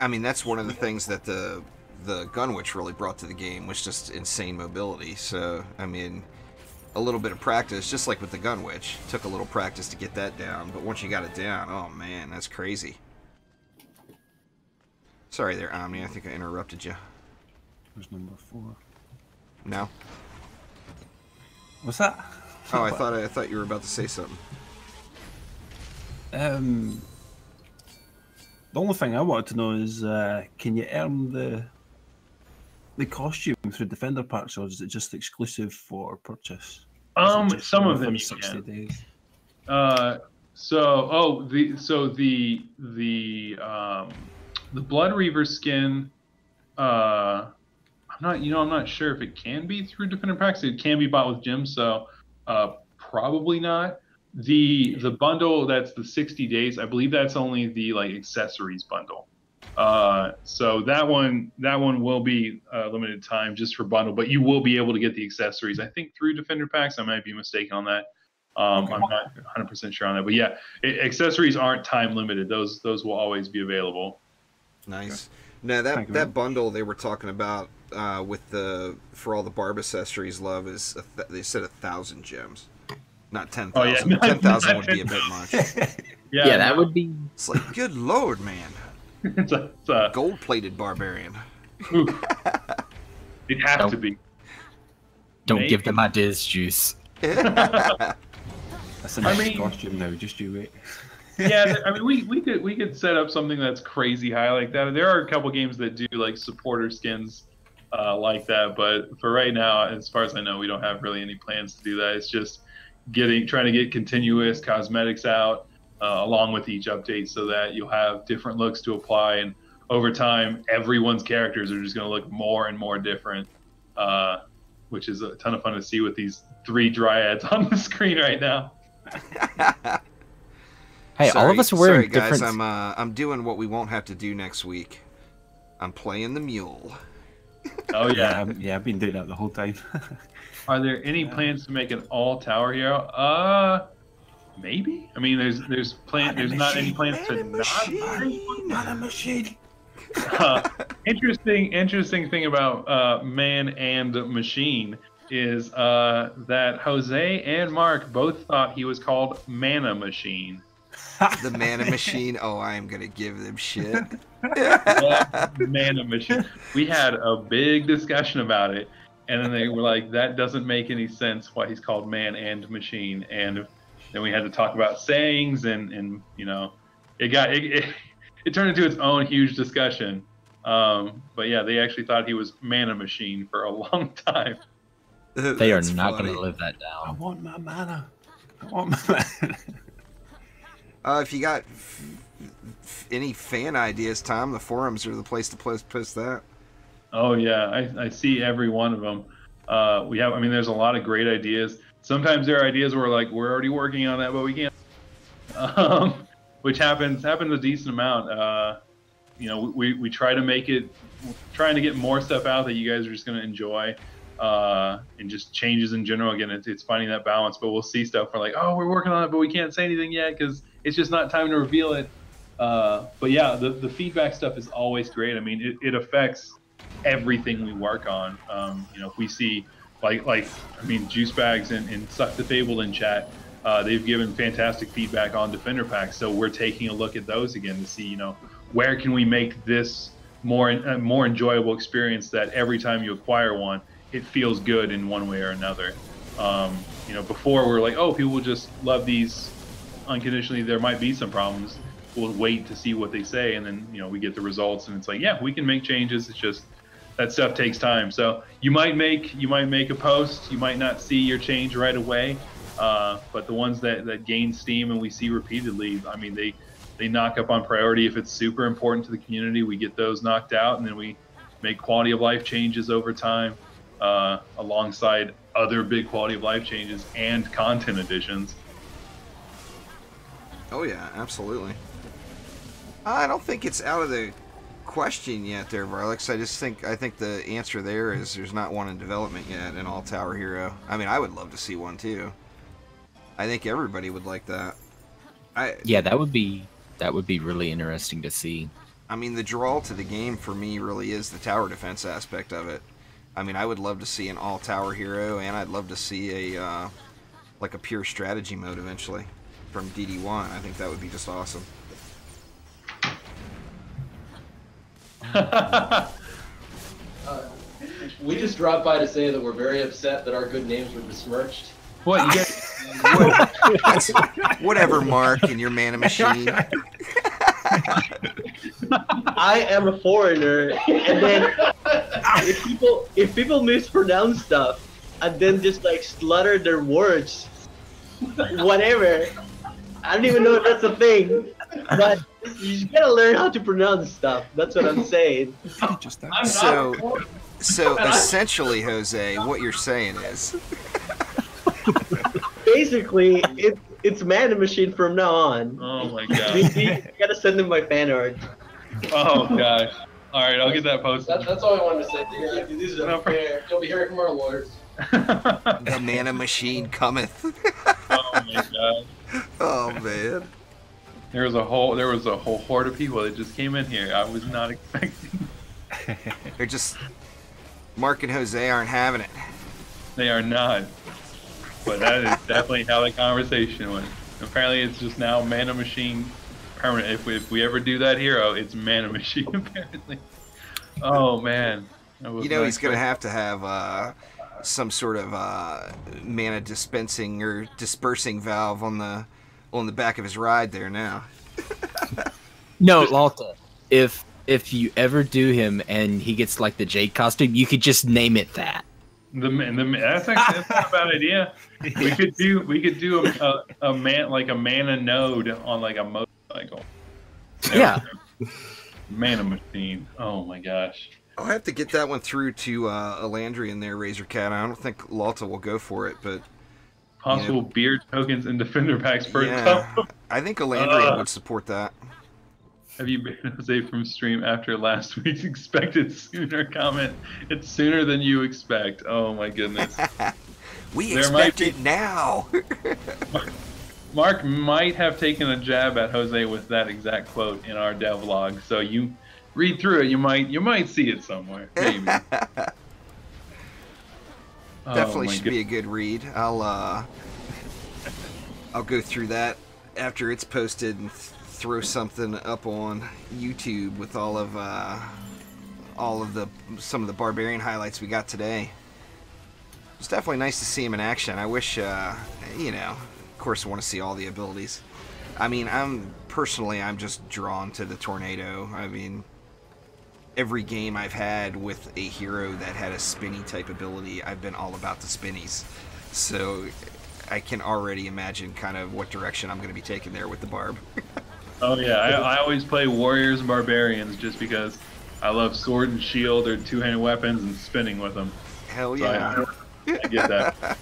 I mean, that's one of the things that the Gunwitch really brought to the game, was just insane mobility. So, I mean, a little bit of practice, just like with the Gunwitch, took a little practice to get that down, but once you got it down, oh man, that's crazy. Sorry there, Omni, I think I interrupted you. Where's number 4? No. What's that? Oh, I thought you were about to say something. The only thing I wanted to know is, can you earn the costume through Defender packs, or is it just exclusive for purchase? Some of them you 60 can. days. The Blood Reaver skin. I'm not sure if it can be through Defender packs. It can be bought with gems, so probably not. The bundle that's the 60 days, I believe that's only the accessories bundle. So that one will be limited time just for bundle, but you will be able to get the accessories, I think, through Defender packs. I might be mistaken on that. Okay. I'm not 100% sure on that, but yeah, accessories aren't time limited. Those will always be available. Nice. No, that bundle they were talking about for all the Barb accessories, love, is they said 1,000 gems, not 10,000. Oh, yeah. 10,000 would be a bit much. Yeah, that would be. It's like, good lord, man. It's a gold-plated Barbarian. It has to be. Don't give them ideas, Juice. That's the next costume now. Just you wait. Yeah, I mean, we could set up something that's crazy high like that. There are a couple games that do like supporter skins like that, but for right now, as far as I know, we don't have really any plans to do that. It's just trying to get continuous cosmetics out along with each update, so that you'll have different looks to apply, and over time, everyone's characters are just going to look more and more different, which is a ton of fun to see with these 3 dryads on the screen right now. Hey, all of us are wearing guys, different. I'm doing what we won't have to do next week. I'm playing the mule. Oh yeah, yeah, I've been doing that the whole time. Are there any plans to make an all tower hero? Maybe. I mean, there's not any plans to not a machine. Interesting thing about man and machine is that Jose and Mark both thought he was called Mana Machine. The Mana Machine. Oh, I am gonna give them shit. Mana Machine. We had a big discussion about it, and then they were like, "That doesn't make any sense. Why he's called Man and Machine?" And then we had to talk about sayings, and you know, it turned into its own huge discussion. But yeah, they actually thought he was Mana Machine for a long time. They are not going to live that down. I want my mana. I want my mana. If you got any fan ideas, Tom, the forums are the place to post that. Oh yeah, I see every one of them. I mean, there's a lot of great ideas. Sometimes there are ideas where like we're already working on that, but we can't. Which happens a decent amount. You know, we try to make it, trying to get more stuff out that you guys are just going to enjoy, and just changes in general. Again, it's finding that balance. But we'll see stuff where like, oh, we're working on it, but we can't say anything yet because it's just not time to reveal it. But yeah, the feedback stuff is always great. I mean, it affects everything we work on. You know, if we see I mean, Juice Bags and Suck the Fable in chat, they've given fantastic feedback on Defender packs. So we're taking a look at those again to see, you know, where can we make this more enjoyable experience that every time you acquire one, it feels good in one way or another. You know, before we're like, oh, people will just love these unconditionally. There might be some problems. We'll wait to see what they say, and then, you know, we get the results, and it's like, yeah, we can make changes. It's just that stuff takes time. So you might make a post, you might not see your change right away, but the ones that gain steam and we see repeatedly, I mean, they knock up on priority. If it's super important to the community, we get those knocked out, and then we make quality of life changes over time, alongside other big quality of life changes and content additions. Oh yeah, absolutely. I don't think it's out of the question yet there, Varlix. I think the answer there is there's not one in development yet, an all tower hero. I mean, I would love to see one too. I think everybody would like that. Yeah, that would be really interesting to see. I mean, the draw to the game for me really is the tower defense aspect of it. I mean, I would love to see an all tower hero, and I'd love to see a like a pure strategy mode eventually from DD1. I think that would be just awesome. We just dropped by to say that we're very upset that our good names were besmirched. What? You guys... Whatever, Mark, and your Mana Machine. I am a foreigner, and then if people mispronounce stuff and then just like slaughter their words, whatever. I don't even know if that's a thing, but you just gotta learn how to pronounce stuff. That's what I'm saying. So essentially, Jose, what you're saying is, basically, it's Mana Machine from now on. Oh my god! You gotta send them my fan art. Oh gosh! All right, I'll get that posted. That's all I wanted to say. These are fair. You'll be hearing from our lawyers. The Mana Machine cometh. Oh my god! Oh man! There was a whole horde of people that just came in here. I was not expecting. They're just Mark and Jose aren't having it. They are not. But that is definitely how the conversation went. Apparently, it's just now Mana Machine permanent. If we ever do that hero, it's Mana Machine apparently. Oh man. You know he's gonna have some sort of mana dispensing or dispersing valve on the back of his ride there now. No, Lawlta, if you ever do him and he gets like the Jade costume, you could just name it that. That's not a bad idea. We could do a mana node on like a motorcycle. Yeah. Mana machine. Oh my gosh. I'll have to get that one through to Elandrian there, Razorcat. I don't think Lawlta will go for it, but possible beard tokens and defender packs per cup. I think Elandrian would support that. Have you been Jose from stream after last week's expected sooner comment? It's sooner than you expect. Oh my goodness. We expect it now. Mark might have taken a jab at Jose with that exact quote in our devlog. So you read through it, you might see it somewhere. Maybe. Definitely should be a good read. I'll go through that after it's posted and throw something up on YouTube with some of the Barbarian highlights we got today. It's definitely nice to see him in action. I wish, of course I want to see all the abilities. I mean, I'm just drawn to the Tornado. I mean, every game I've had with a hero that had a spinny type ability, I've been all about the spinnies. So I can already imagine kind of what direction I'm going to be taking there with the Barb. Oh yeah, I always play Warriors and Barbarians just because I love sword and shield or two-handed weapons and spinning with them. Hell yeah. So I get that.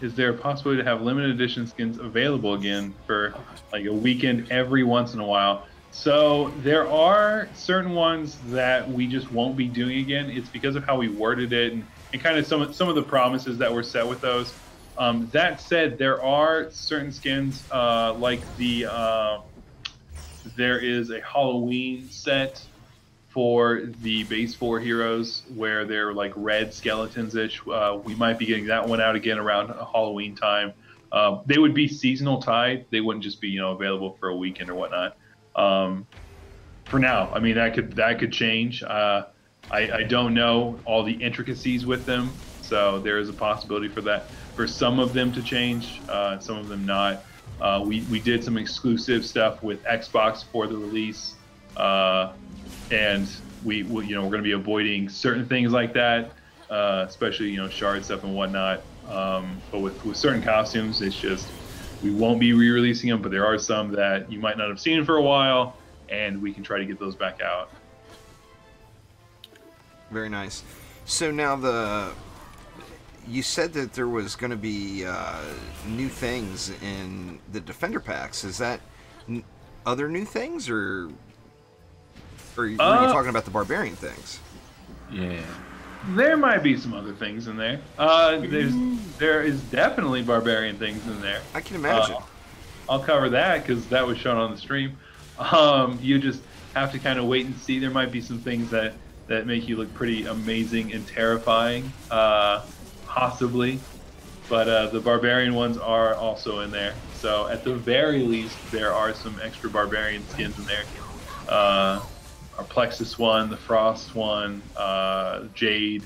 Is there a possibility to have limited edition skins available again for like a weekend every once in a while? So there are certain ones that we just won't be doing again. It's because of how we worded it and kind of some of the promises that were set with those. That said, there are certain skins like there is a Halloween set for the base 4 heroes where they're like red skeletons-ish. We might be getting that one out again around Halloween time. They would be seasonal tied. They wouldn't just be available for a weekend or whatnot. For now, I mean that could change. I don't know all the intricacies with them, so there is a possibility for that. For some of them to change, some of them not. We did some exclusive stuff with Xbox for the release, and we're going to be avoiding certain things like that, especially shard stuff and whatnot. But with certain costumes, it's just we won't be re-releasing them. But there are some that you might not have seen for a while, and we can try to get those back out. Very nice. So now you said that there was going to be new things in the Defender packs. Is that other new things, or were you talking about the Barbarian things? Yeah. There might be some other things in there. There is definitely Barbarian things in there. I can imagine. I'll cover that because that was shown on the stream. You just have to kind of wait and see. There might be some things that make you look pretty amazing and terrifying, possibly. But the Barbarian ones are also in there. So at the very least, there are some extra Barbarian skins in there. Our Plexus one, the Frost one, Jade,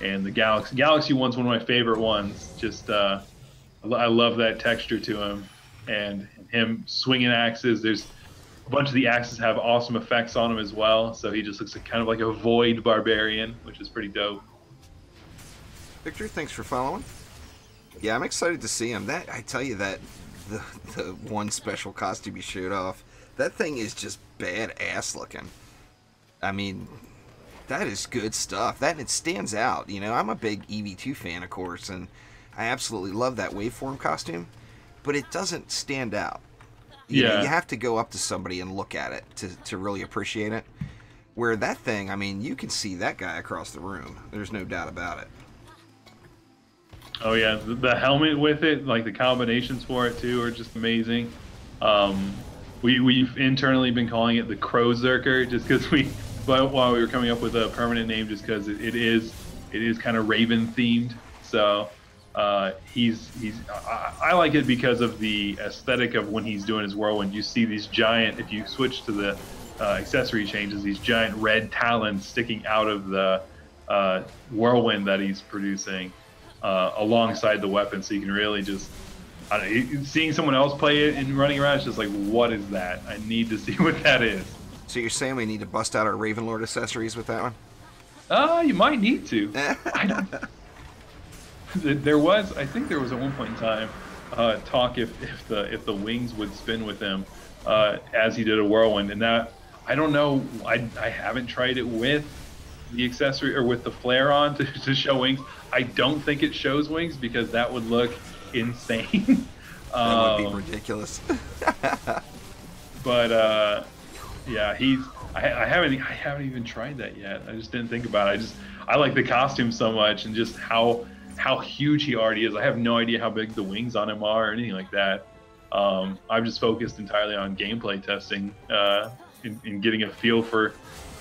and the Galaxy. Galaxy one's one of my favorite ones. Just I love that texture to him, and him swinging axes. There's a bunch of the axes have awesome effects on him as well, so he just looks kind of like a void Barbarian, which is pretty dope. Victor, thanks for following. Yeah, I'm excited to see him. I tell you that the one special costume you showed off, that thing is just badass looking. I mean, that is good stuff. It stands out. I'm a big EV2 fan, of course, and I absolutely love that waveform costume, but it doesn't stand out. You have to go up to somebody and look at it to really appreciate it. Where that thing, I mean, you can see that guy across the room. There's no doubt about it. Oh yeah, the helmet with it, like the combinations for it too, are just amazing. We've internally been calling it the Crow Zerker just because while we were coming up with a permanent name, just because it is kind of Raven themed. So I like it because of the aesthetic of when he's doing his whirlwind. You see these giant, if you switch to the accessory changes, these giant red talons sticking out of the whirlwind that he's producing alongside the weapon, so you can really just. I don't know, seeing someone else play it and running around, it's just like, what is that? I need to see what that is. So you're saying we need to bust out our Ravenlord accessories with that one? You might need to. I don't. I think there was at one point in time, talk if the wings would spin with him, as he did a whirlwind, and that I don't know. I haven't tried it with the accessory or with the flare on to show wings. I don't think it shows wings because that would look insane. That would be ridiculous. But yeah, I haven't even tried that yet. I just didn't think about it. I like the costume so much and just how huge he already is. I have no idea how big the wings on him are or anything like that. I'm just focused entirely on gameplay testing and getting a feel for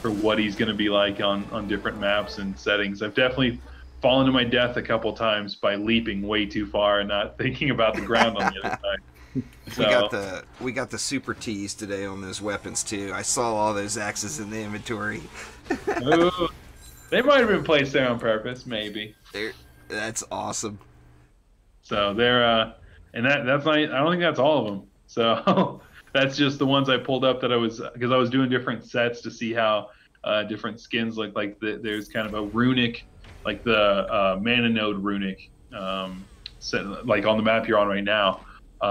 what he's going to be like on different maps and settings. I've definitely fallen to my death a couple times by leaping way too far and not thinking about the ground on the other side. So, we got the super teas today on those weapons too. I saw all those axes in the inventory. Ooh, they might have been placed there on purpose, maybe. That's awesome. So they're and that's not. I don't think that's all of them. So that's just the ones I pulled up because I was doing different sets to see how different skins look. Like there's kind of a runic, like the mana node runic set, like on the map you're on right now.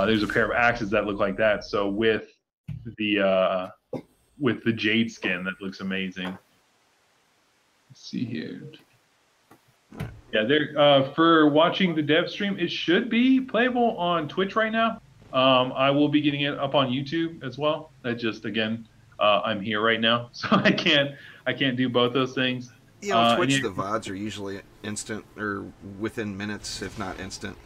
There's a pair of axes that look like that. So with the jade skin, that looks amazing. Let's see here. Yeah, there. For watching the dev stream, it should be playable on Twitch right now. I will be getting it up on YouTube as well. That just again, I'm here right now, so I can't do both those things. Yeah, on Twitch the VODs are usually instant or within minutes, if not instant.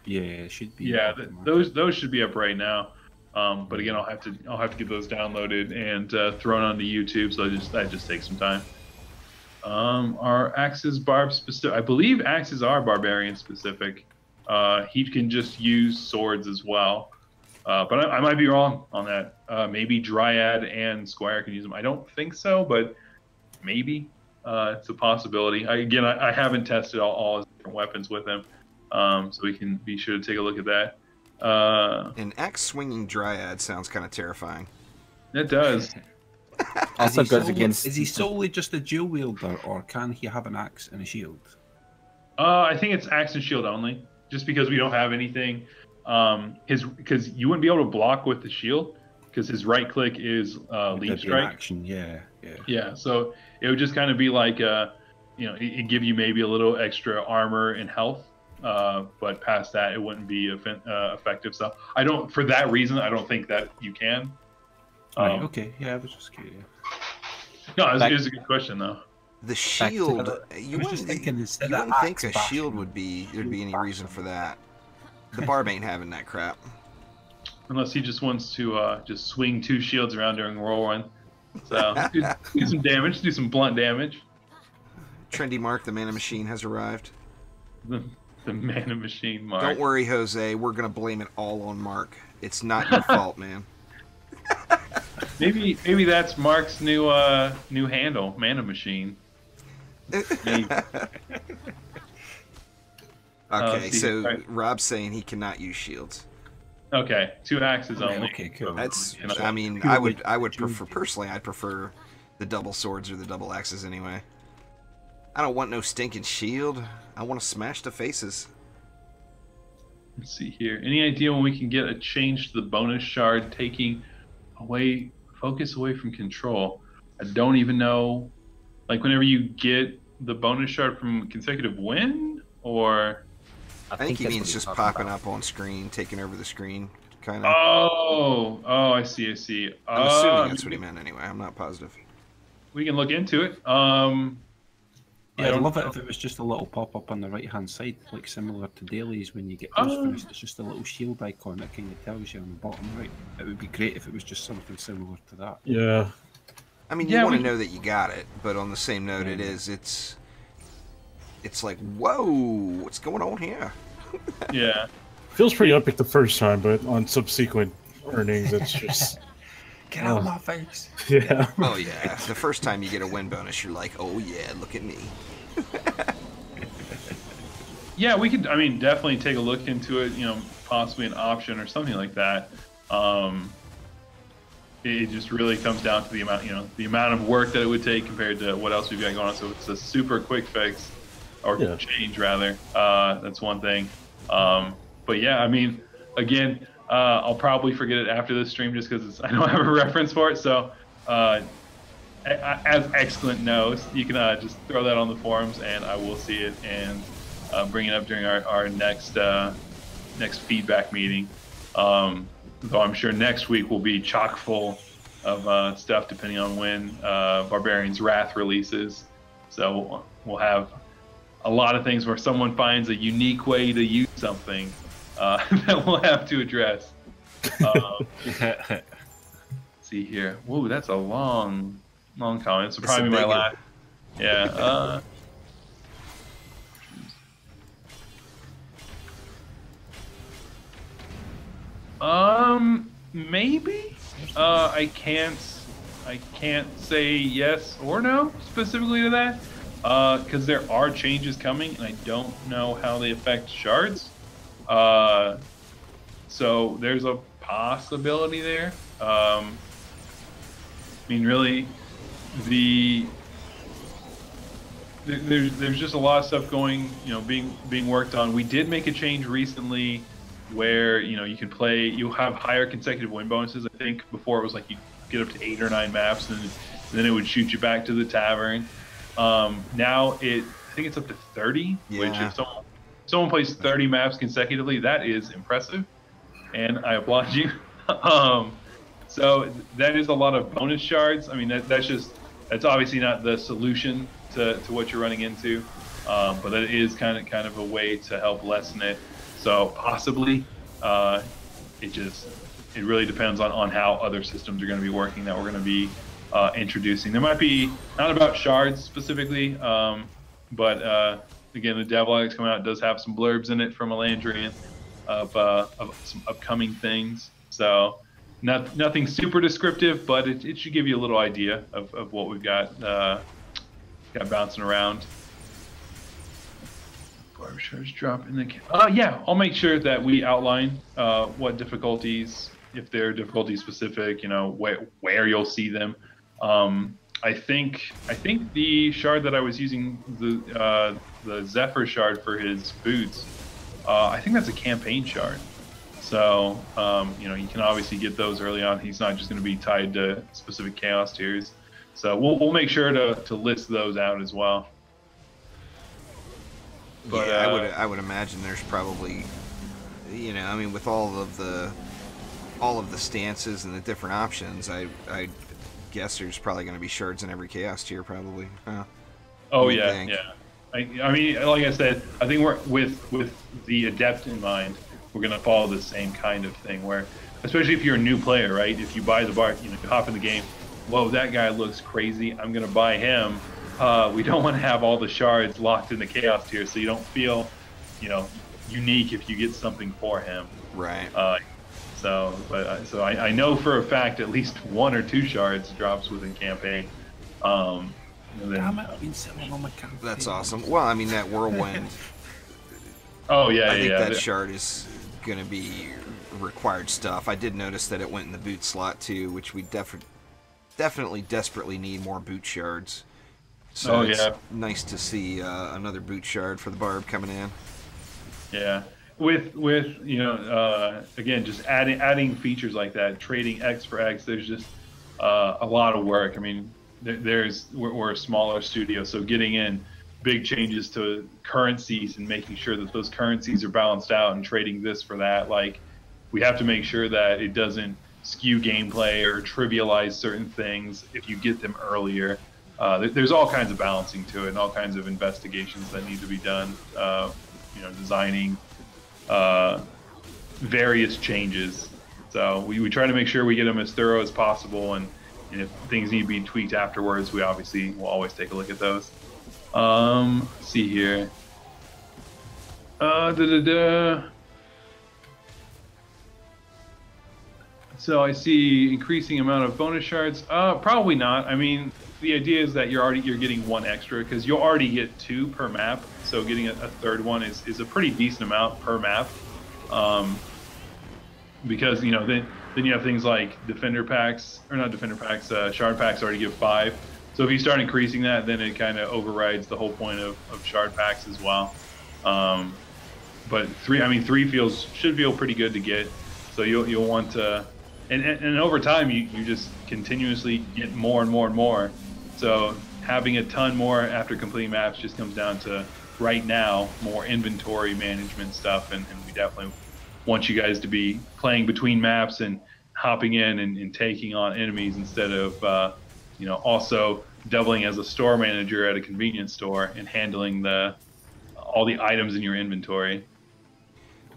Yeah, it should be. Yeah, those should be up right now. But again, I'll have to get those downloaded and thrown onto YouTube. So that just takes some time. Are axes barb specific? I believe axes are barbarian specific. He can just use swords as well. But I might be wrong on that. Maybe Dryad and Squire can use them. I don't think so, but maybe it's a possibility. I haven't tested all his different weapons with him. So we can be sure to take a look at that. An axe swinging Dryad sounds kind of terrifying. It does. Also goes against. Is he solely just a dual wielder, or can he have an axe and a shield? I think it's axe and shield only, just because we don't have anything. Because you wouldn't be able to block with the shield, because his right click is leap strike. Action, yeah. Yeah, so it would just kind of be like, it'd give you maybe a little extra armor and health. But past that, it wouldn't be effective. So for that reason, I don't think that you can. Right, okay, yeah, I was just curious. No, it was a good question though. The shield, you wouldn't think a shield there'd be any reason for that. The barb ain't having that crap. Unless he just wants to just swing 2 shields around during a whirlwind. So do some damage, do some blunt damage. Trendy Mark, the mana machine, has arrived. The mana machine, Mark. Don't worry, Jose. We're gonna blame it all on Mark. It's not your fault, man. Maybe that's Mark's new handle, mana machine. Okay, so Rob's saying he cannot use shields. Okay, 2 axes only. Okay, cool. That's. I mean, I would prefer personally. I'd prefer the double swords or the double axes anyway. I don't want no stinking shield. I want to smash the faces. Let's see here. Any idea when we can get a change to the bonus shard, taking focus away from control? I don't even know. Like whenever you get the bonus shard from consecutive win, or I think he means just popping up on screen, taking over the screen, kind of. Oh, I see. I'm assuming that's what he meant anyway. I'm not positive. We can look into it. Yeah, I'd love it if it was just a little pop-up on the right-hand side, like similar to dailies when you get those finished. It's just a little shield icon that kind of tells you on the bottom right. It would be great if it was just something similar to that. Yeah. I mean, you want to know that you got it, but on the same note, it's like, whoa, what's going on here? Yeah. Feels pretty epic the first time, but on subsequent earnings, it's just... Get out of my face. Yeah. Oh yeah, the first time you get a win bonus, you're like, oh yeah, look at me. Yeah, we could. I mean, definitely take a look into it. You know, possibly an option or something like that. It just really comes down to the amount, you know, the amount of work that it would take compared to what else we've got going on. So it's a super quick fix, or change rather. That's one thing. But yeah, I mean, again, I'll probably forget it after this stream just because I don't have a reference for it. So as Excellent knows, you can just throw that on the forums and I will see it and bring it up during our next feedback meeting. Though I'm sure next week will be chock full of stuff depending on when Barbarian's Wrath releases. So we'll have a lot of things where someone finds a unique way to use something that we'll have to address. Let's see here. Whoa, that's a long comment. It's probably my last. Yeah. Maybe. I can't say yes or no specifically to that, because there are changes coming, and I don't know how they affect shards. So there's a possibility there. I mean, really, there's just a lot of stuff going, you know, being worked on. We did make a change recently where, you know, you have higher consecutive win bonuses. I think before it was like you get up to 8 or 9 maps and then it would shoot you back to the tavern. Now I think it's up to 30, which if someone plays 30 maps consecutively, that is impressive, and I applaud you. So that is a lot of bonus shards. I mean, that's obviously not the solution to what you're running into, but that is kind of a way to help lessen it. So possibly, it really depends on how other systems are going to be working that we're going to be introducing. There might be, not about shards specifically, but again, the devlog that's coming out does have some blurbs in it from Elandrian of some upcoming things. So nothing super descriptive, but it should give you a little idea of what we've got bouncing around. Barb shards drop in the yeah, I'll make sure that we outline what difficulties, if they're difficulty specific, you know, where you'll see them. I think the shard that I was using, the Zephyr shard for his boots, I think that's a campaign shard. So you know, you can obviously get those early on. He's not just going to be tied to specific chaos tiers. So we'll make sure to list those out as well. But, yeah, I would imagine there's probably, you know, I mean, with all of the stances and the different options, I guess there's probably going to be shards in every chaos tier, probably. Huh. Oh yeah, yeah. I mean, like I said, I think we're with the adept in mind, we're going to follow the same kind of thing. Where, especially if you're a new player, right? If you buy the bar, you know, you hop in the game. Whoa, that guy looks crazy. I'm going to buy him. We don't want to have all the shards locked in the chaos tier, so you don't feel, you know, unique if you get something for him. Right. So I know for a fact at least 1 or 2 shards drops within campaign. Damn it, I've been sitting on my campaign. That's awesome. Well, I mean, that whirlwind. Oh yeah, I think that shard is going to be required stuff. I did notice that it went in the boot slot too, which we definitely desperately need more boot shards. So it's nice to see another boot shard for the Barb coming in. Yeah, with you know, again, just adding features like that, trading X for X. There's just a lot of work. I mean, we're a smaller studio, so getting in big changes to currencies and making sure that those currencies are balanced out and trading this for that, like, we have to make sure that it doesn't skew gameplay or trivialize certain things if you get them earlier. There's all kinds of balancing to it and all kinds of investigations that need to be done, you know, designing various changes. So we try to make sure we get them as thorough as possible, and if things need to be tweaked afterwards, we obviously will always take a look at those. Let's see here. Let's So I see increasing amount of bonus shards. Probably not. I mean, the idea is that you're getting one extra because you'll already get 2 per map. So getting a third one is a pretty decent amount per map. Because then you have things like defender packs, or not defender packs, shard packs already give 5. So if you start increasing that, then it kind of overrides the whole point of shard packs as well. But 3 should feel pretty good to get. So you'll want to, and over time you just continuously get more and more and more. So having a ton more after completing maps just comes down to right now more inventory management stuff, and we definitely want you guys to be playing between maps and hopping in and taking on enemies instead of also doubling as a store manager at a convenience store and handling all the items in your inventory.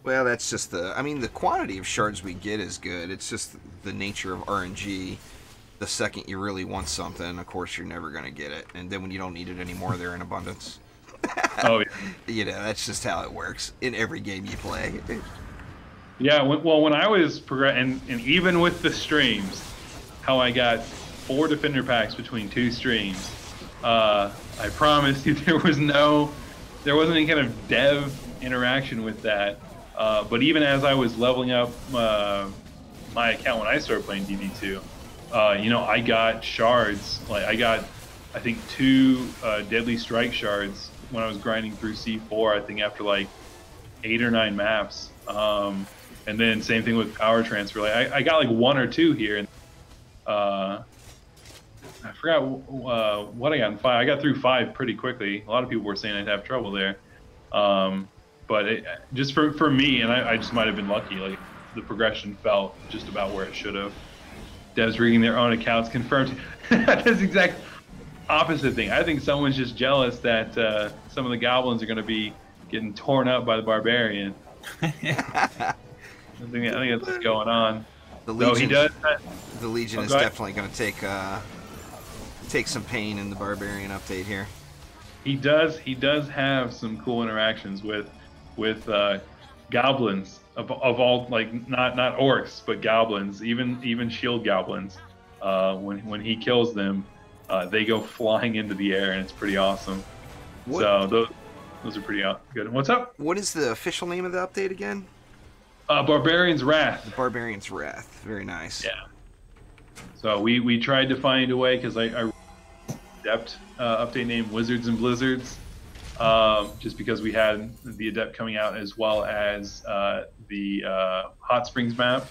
Well, that's just the quantity of shards we get is good. It's just the nature of RNG. The second you really want something, of course, you're never going to get it. And then when you don't need it anymore, they're in abundance. Oh, yeah. That's just how it works in every game you play. Yeah, when I was progressing, and even with the streams, how I got 4 defender packs between 2 streams, I promise you there wasn't any kind of dev interaction with that. But even as I was leveling up my account when I started playing DD2, I got shards. Like I got, I think 2 deadly strike shards when I was grinding through C4. I think after like 8 or 9 maps. And then same thing with power transfer. Like I got like 1 or 2 here, and I forgot what I got in 5. I got through 5 pretty quickly. A lot of people were saying I'd have trouble there, but just for me, and I just might have been lucky. Like the progression felt just about where it should have. Devs rigging their own accounts confirmed. That's the exact opposite thing. I think someone's just jealous that some of the goblins are going to be getting torn up by the Barbarian. I think that's what's going on. The Legion, the Legion is definitely going to take some pain in the Barbarian update here. He does have some cool interactions with goblins of all, like not orcs but goblins, even shield goblins. When he kills them, they go flying into the air, and it's pretty awesome. So those are pretty good. What's up? What is the official name of the update again? Barbarian's Wrath. The Barbarian's Wrath. Very nice. Yeah. So we tried to find a way, because I Adept update name Wizards and Blizzards, just because we had the Adept coming out as well as the Hot Springs map,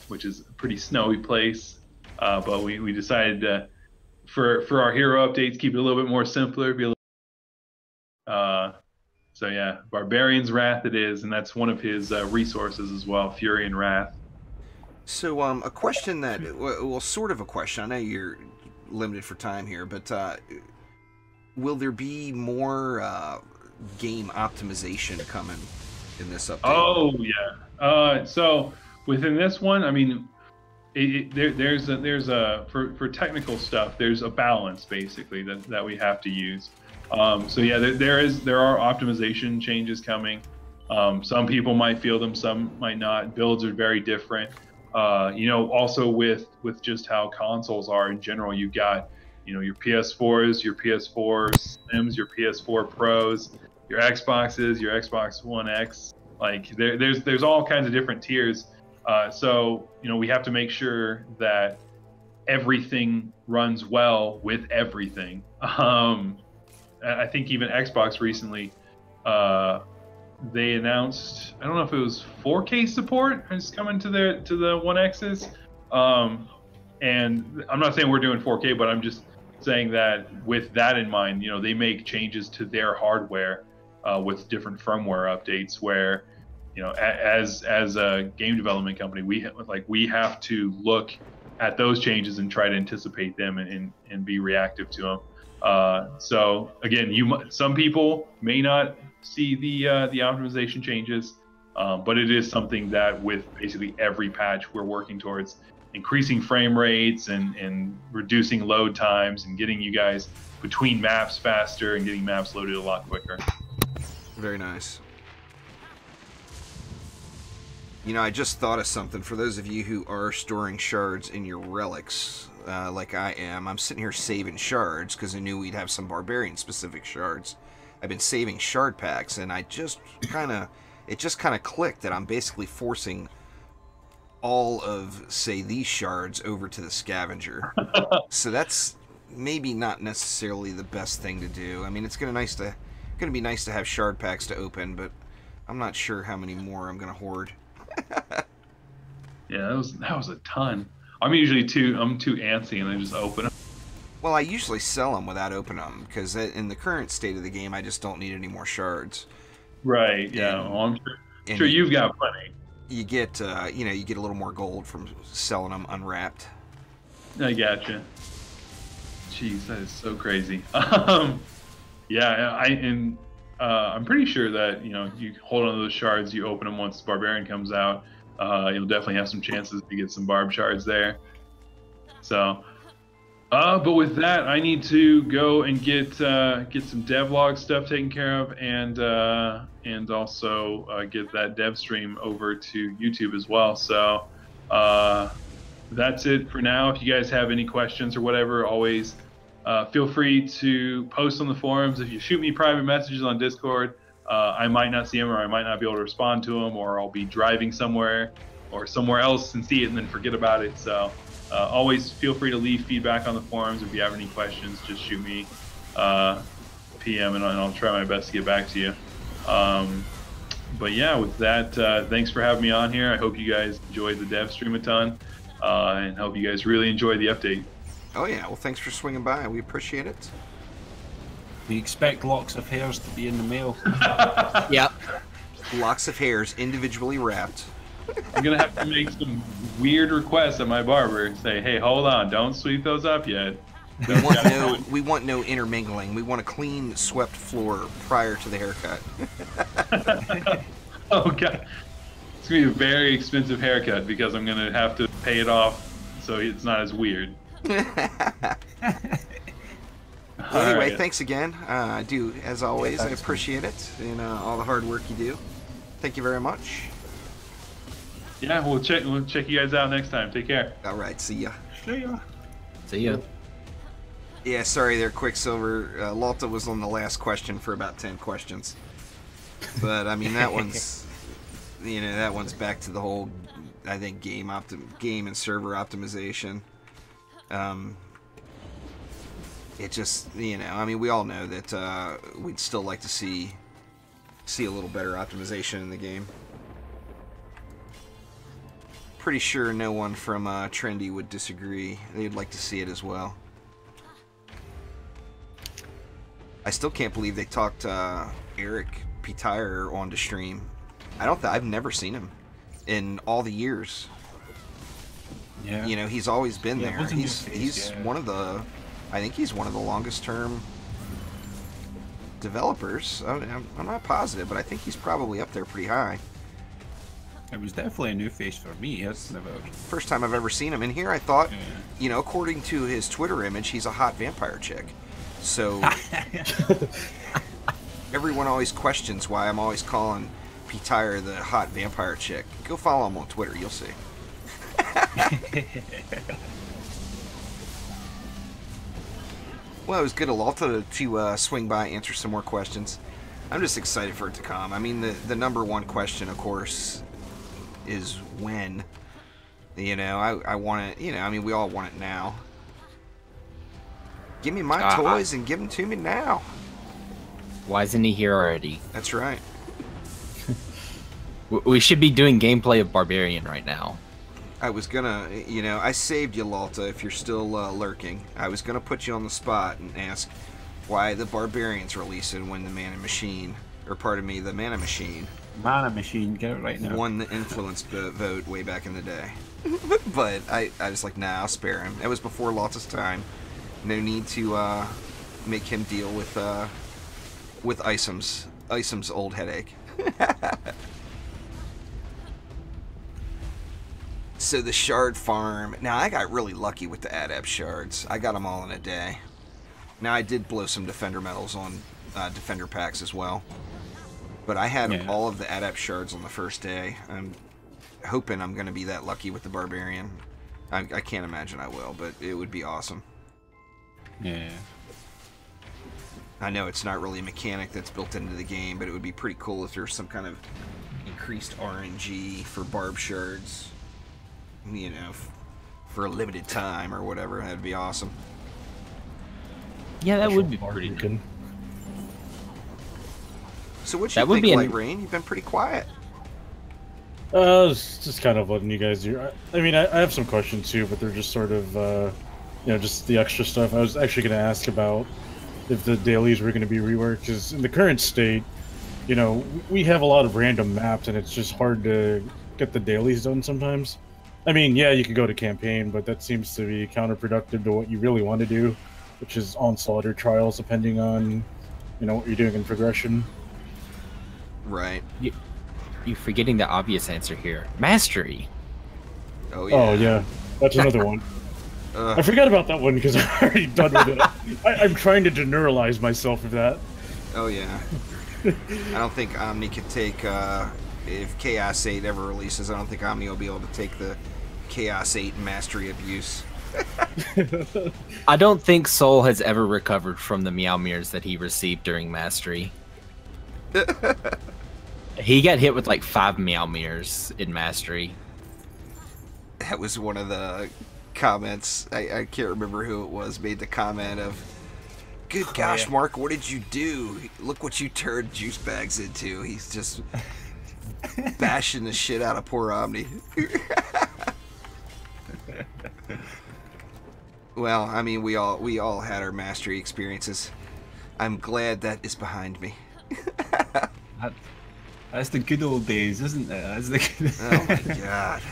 which is a pretty snowy place. But we decided to, for our hero updates, keep it a little bit more simpler. So yeah, Barbarian's Wrath it is, and that's one of his resources as well, Fury and Wrath. So a question that, well, sort of a question. I know you're limited for time here, but will there be more game optimization coming in this update? Oh yeah. So within this one, I mean, there's a for technical stuff, there's a balance basically that we have to use. So yeah, there are optimization changes coming. Some people might feel them, some might not. Builds are very different. Also with just how consoles are in general, you've got, your PS4s, your PS4 Slims, your PS4 Pros, your Xboxes, your Xbox One X. Like there's all kinds of different tiers. So we have to make sure that everything runs well with everything. I think even Xbox recently, they announced, I don't know if it was 4K support is coming to the One X's. And I'm not saying we're doing 4K, but I'm just saying that with that in mind, they make changes to their hardware with different firmware updates where, as a game development company, we have to look at those changes and try to anticipate them and be reactive to them. So again, some people may not see the optimization changes, but it is something that with basically every patch we're working towards increasing frame rates and reducing load times and getting you guys between maps faster and getting maps loaded a lot quicker. Very nice. You know, I just thought of something. For those of you who are storing shards in your relics, like I am, I'm sitting here saving shards because I knew we'd have some Barbarian-specific shards. I've been saving shard packs, and it just kind of clicked that I'm basically forcing all of, say, these shards over to the scavenger. So that's maybe not necessarily the best thing to do. I mean, it's gonna be nice to have shard packs to open, but I'm not sure how many more I'm gonna hoard. Yeah, that was a ton. I'm usually too antsy and I just open them. Well, I usually sell them without opening them because in the current state of the game, I just don't need any more shards. Right. Yeah. Well, I'm sure you've got plenty. You get you get a little more gold from selling them unwrapped. I gotcha. Jeez, that is so crazy. Yeah, I'm pretty sure that you hold on to those shards, you open them once the Barbarian comes out. You'll definitely have some chances to get some barb shards there. So, but with that, I need to go and get some devlog stuff taken care of, and also get that dev stream over to YouTube as well. So, that's it for now. If you guys have any questions or whatever, always feel free to post on the forums. If you shoot me private messages on Discord, I might not see them, or I might not be able to respond to them, or I'll be driving somewhere or somewhere else and see it and then forget about it. So always feel free to leave feedback on the forums. If you have any questions, just shoot me PM and I'll try my best to get back to you. But yeah, with that, thanks for having me on here. I hope you guys enjoyed the dev stream a ton, and hope you guys really enjoyed the update. Oh yeah, well thanks for swinging by. We appreciate it. We expect locks of hairs to be in the mail. Yep. Locks of hairs individually wrapped. I'm gonna have to make some weird requests at my barber and say, "Hey, hold on, don't sweep those up yet." We want no intermingling. We want a clean, swept floor prior to the haircut. Oh god, it's gonna be a very expensive haircut because I'm gonna have to pay it off so it's not as weird. Well, anyway, right. Thanks again. I do, as always, I appreciate it and all the hard work you do. Thank you very much. Yeah, we'll check you guys out next time. Take care. All right, see ya. See ya. Yeah, sorry there, Quicksilver. Lawlta was on the last question for about 10 questions. But, I mean, that one's, that one's back to the whole, I think, game and server optimization. It just, I mean, we all know that we'd still like to see a little better optimization in the game. Pretty sure no one from Trendy would disagree. They'd like to see it as well. I still can't believe they talked Eric Pitire onto stream. I've never seen him in all the years. Yeah. He's always been there. He's yeah. one of the, I think he's one of the longest term developers. I'm not positive, but I think he's probably up there pretty high. It was definitely a new face for me. It's never. First time I've ever seen him. And here I thought, according to his Twitter image, he's a hot vampire chick. So everyone always questions why I'm always calling Pitire the hot vampire chick. Go follow him on Twitter, you'll see. Well, it was good of Lawlta to swing by, answer some more questions. I'm just excited for it to come. I mean, the number one question, of course, is when. I want it, I mean, we all want it now. Give me my toys and give them to me now. Why isn't he here already? That's right. We should be doing gameplay of Barbarian right now. I was gonna, I saved you, Lawlta, if you're still lurking. I was gonna put you on the spot and ask why the Barbarian's releasing when the Mana Machine, or pardon me, the Mana Machine. Mana Machine, get it right now. Won the influence vote way back in the day. But I was like, nah, I'll spare him. That was before Lawlta's time. No need to make him deal with Isem's old headache. So the shard farm. Now I got really lucky with the adept shards. I got them all in a day. Now I did blow some defender medals on defender packs as well. But I had all of the adept shards on the first day. hoping I'm going to be that lucky with the Barbarian. I can't imagine I will, but it would be awesome. Yeah. I know it's not really a mechanic that's built into the game, but it would be pretty cool if there's some kind of increased RNG for barb shards, you know, for a limited time or whatever. That'd be awesome. Yeah, that would be pretty good. So what you think, Lightrayne? You've been pretty quiet. It's just kind of letting you guys do. I mean, I have some questions too, but they're just sort of, you know, just the extra stuff. I was actually going to ask about if the dailies were going to be reworked, because in the current state, you know, we have a lot of random maps, and it's just hard to get the dailies done sometimes. I mean, yeah, you could go to campaign, but that seems to be counterproductive to what you really want to do, which is onslaught or trials, depending on, you know, what you're doing in progression. Right. You're forgetting the obvious answer here. Mastery. Oh, yeah. Oh, yeah. That's another one. I forgot about that one because I'm already done with it. I'm trying to generalize myself of that. Oh, yeah. I don't think Omni could take, if Chaos 8 ever releases, I don't think Omni will be able to take the Chaos 8 mastery abuse. I don't think Soul has ever recovered from the Meow Mirrors that he received during Mastery. He got hit with like 5 Meow Mirrors in Mastery. That was one of the comments. I can't remember who it was, made the comment of, good gosh, Mark, what did you do? Look what you turned Juice Bags into. He's just bashing the shit out of poor Omni. Well, I mean, we all had our mastery experiences. I'm glad that is behind me. That's the good old days, isn't it? That's the good... Oh my god.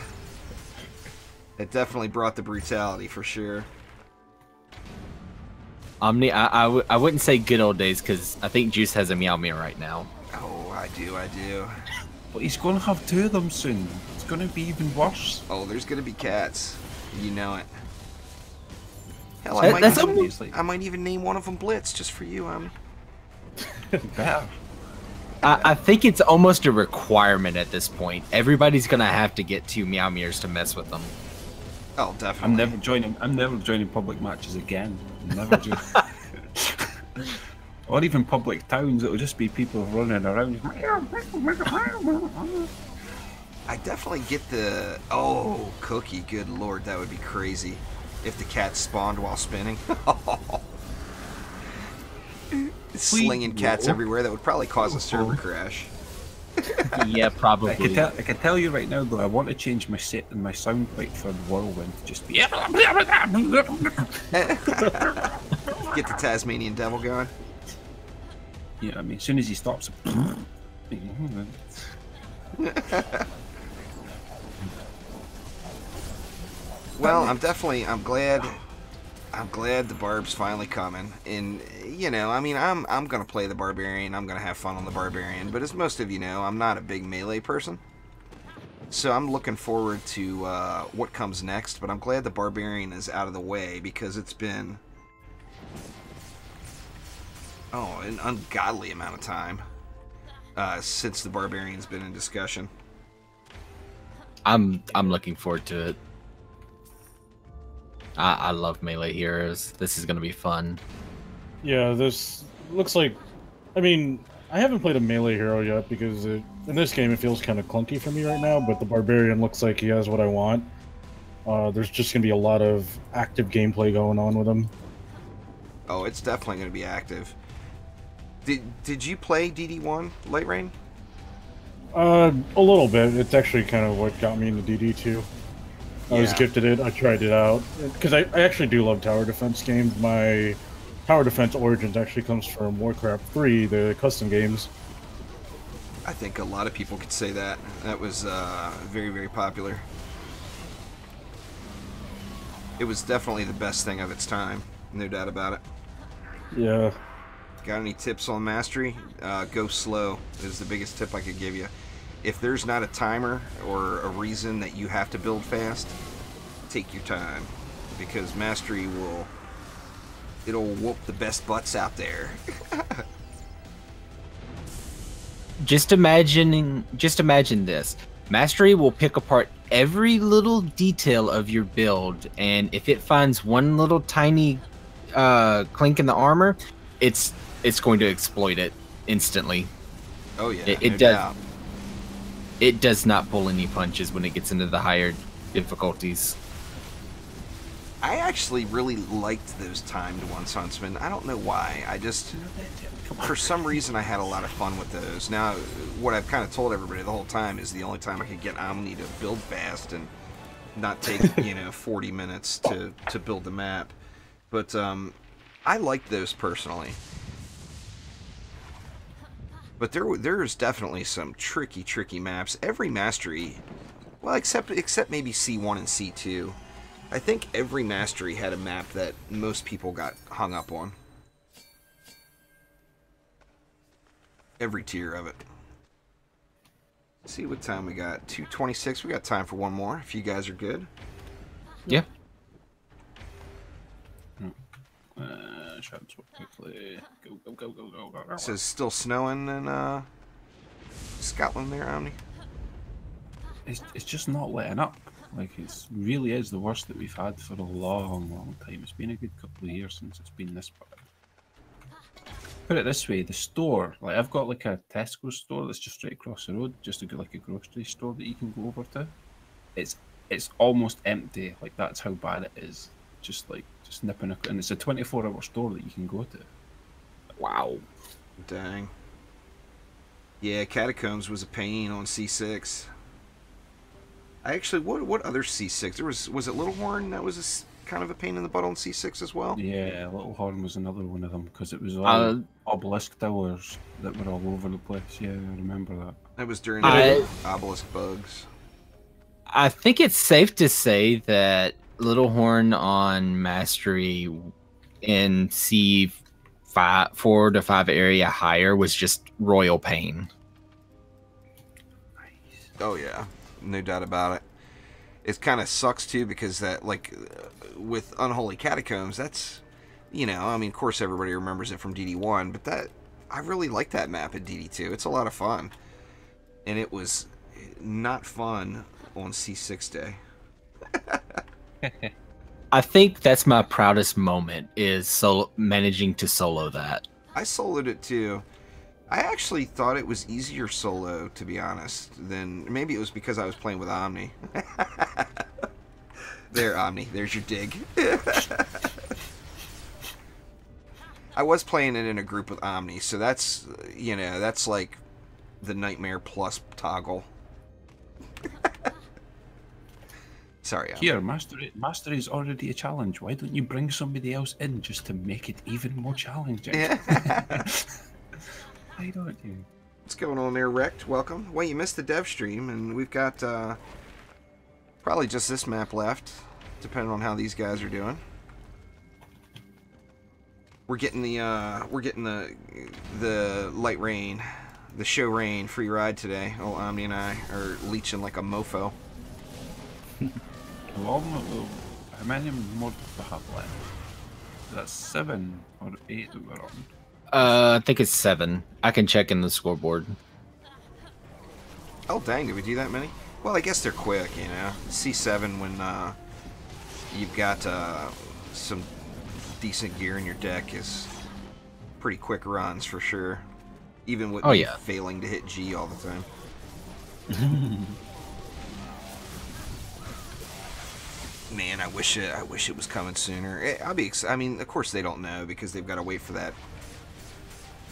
It definitely brought the brutality for sure. Omni, I wouldn't say good old days, because I think Juice has a Meow Mirror right now. Oh, I do. But he's going to have 2 of them soon. It's going to be even worse. Oh, there's going to be cats. You know it. Hell, I might even name one of them Blitz just for you, Better. I think it's almost a requirement at this point. Everybody's gonna have to get 2 Meow Mirrors to mess with them. Oh, definitely. I'm never joining public matches again. Never join. Or even public towns. It'll just be people running around. I definitely get the... Oh, Cookie, good lord, that would be crazy. If the cat spawned while spinning. Slinging cats everywhere, that would probably cause a server crash. Yeah, probably. I can tell you right now, though, I want to change my set and my sound bite for the whirlwind to just be... Get the Tasmanian devil going. Yeah, I mean, as soon as he stops... Well, I'm glad the Barb's finally coming. And, you know, I mean, I'm gonna play the Barbarian, I'm gonna have fun on the Barbarian, but as most of you know, I'm not a big melee person. So I'm looking forward to what comes next, but I'm glad the Barbarian is out of the way, because it's been an ungodly amount of time since the Barbarian's been in discussion. I'm looking forward to it. I love melee heroes. This is gonna be fun. Yeah, this looks like... I mean, I haven't played a melee hero yet because in this game it feels kind of clunky for me right now, but the Barbarian looks like he has what I want. There's just going to be a lot of active gameplay going on with him. Oh, it's definitely going to be active. Did you play DD1, Lightrayne? A little bit. It's actually kind of what got me into DD2. I was gifted it. I tried it out because I actually do love tower defense games. My tower defense origins actually comes from Warcraft 3, the custom games. I think a lot of people could say that. That was very, very popular. It was definitely the best thing of its time, no doubt about it. Yeah. Got any tips on mastery? Go slow is the biggest tip I could give you. If there's not a timer or a reason that you have to build fast, take your time, because mastery it'll whoop the best butts out there. Just imagine this. Mastery will pick apart every little detail of your build, and if it finds one little tiny clink in the armor, it's going to exploit it instantly. Oh yeah, It no does. doubt. It does not pull any punches when it gets into the higher difficulties. I actually really liked those timed ones, Huntsman. I don't know why. I just, for some reason, I had a lot of fun with those. Now, what I've kind of told everybody the whole time is the only time I could get Omni to build fast and not take 40 minutes to build the map. But I liked those personally. But there's definitely some tricky maps. Every mastery, well, except maybe C1 and C2. I think every mastery had a map that most people got hung up on. Every tier of it. Let's see what time we got. 2:26. We got time for one more, if you guys are good. Yeah. Shards quickly. Go. It says still snowing in Scotland there, Omni. It's just not letting up. Like, it really is the worst that we've had for a long time. It's been a good couple of years since it's been this bad. Put it this way, the store, like I've got like a Tesco store that's just straight across the road, just like a grocery store that you can go over to. It's almost empty. Like, that's how bad it is. Just nipping and it's a 24-hour store that you can go to. Wow. Dang. Yeah, Catacombs was a pain on C6. I actually, what other C6? There was it Little Horn that was kind of a pain in the butt on C6 as well? Yeah, Little Horn was another one of them because it was all obelisk towers that were all over the place. Yeah, I remember that. That was during the obelisk bugs. I think it's safe to say that Little Horn on Mastery in C4 to 5 area higher was just royal pain. Oh yeah, no doubt about it. It kind of sucks too because that, like, with Unholy Catacombs, that's, I mean, of course everybody remembers it from DD1, but that, I really like that map at DD2. It's a lot of fun. And it was not fun on C6 day. I think that's my proudest moment, is managing to solo that. I soloed it too. I actually thought it was easier solo, to be honest, than maybe it was because I was playing with Omni. There, Omni. There's your dig. I was playing it in a group with Omni, so that's, that's like the Nightmare plus toggle. Sorry, Omni. Here, Mastery is already a challenge. Why don't you bring somebody else in just to make it even more challenging? Why don't you? What's going on there, Wrecked? Welcome. Well, you missed the dev stream, and we've got probably just this map left, depending on how these guys are doing. We're getting the Lightrayne, the show rain free ride today. Oh, Omni and I are leeching like a mofo. How many more do we have left? That's 7 or 8 that we're on. I think it's 7. I can check in the scoreboard. Oh dang, did we do that many? Well, I guess they're quick, C7 when you've got some decent gear in your deck is pretty quick runs for sure. Even with failing to hit G all the time. Man, I wish it was coming sooner. I mean, of course they don't know because they've got to wait for that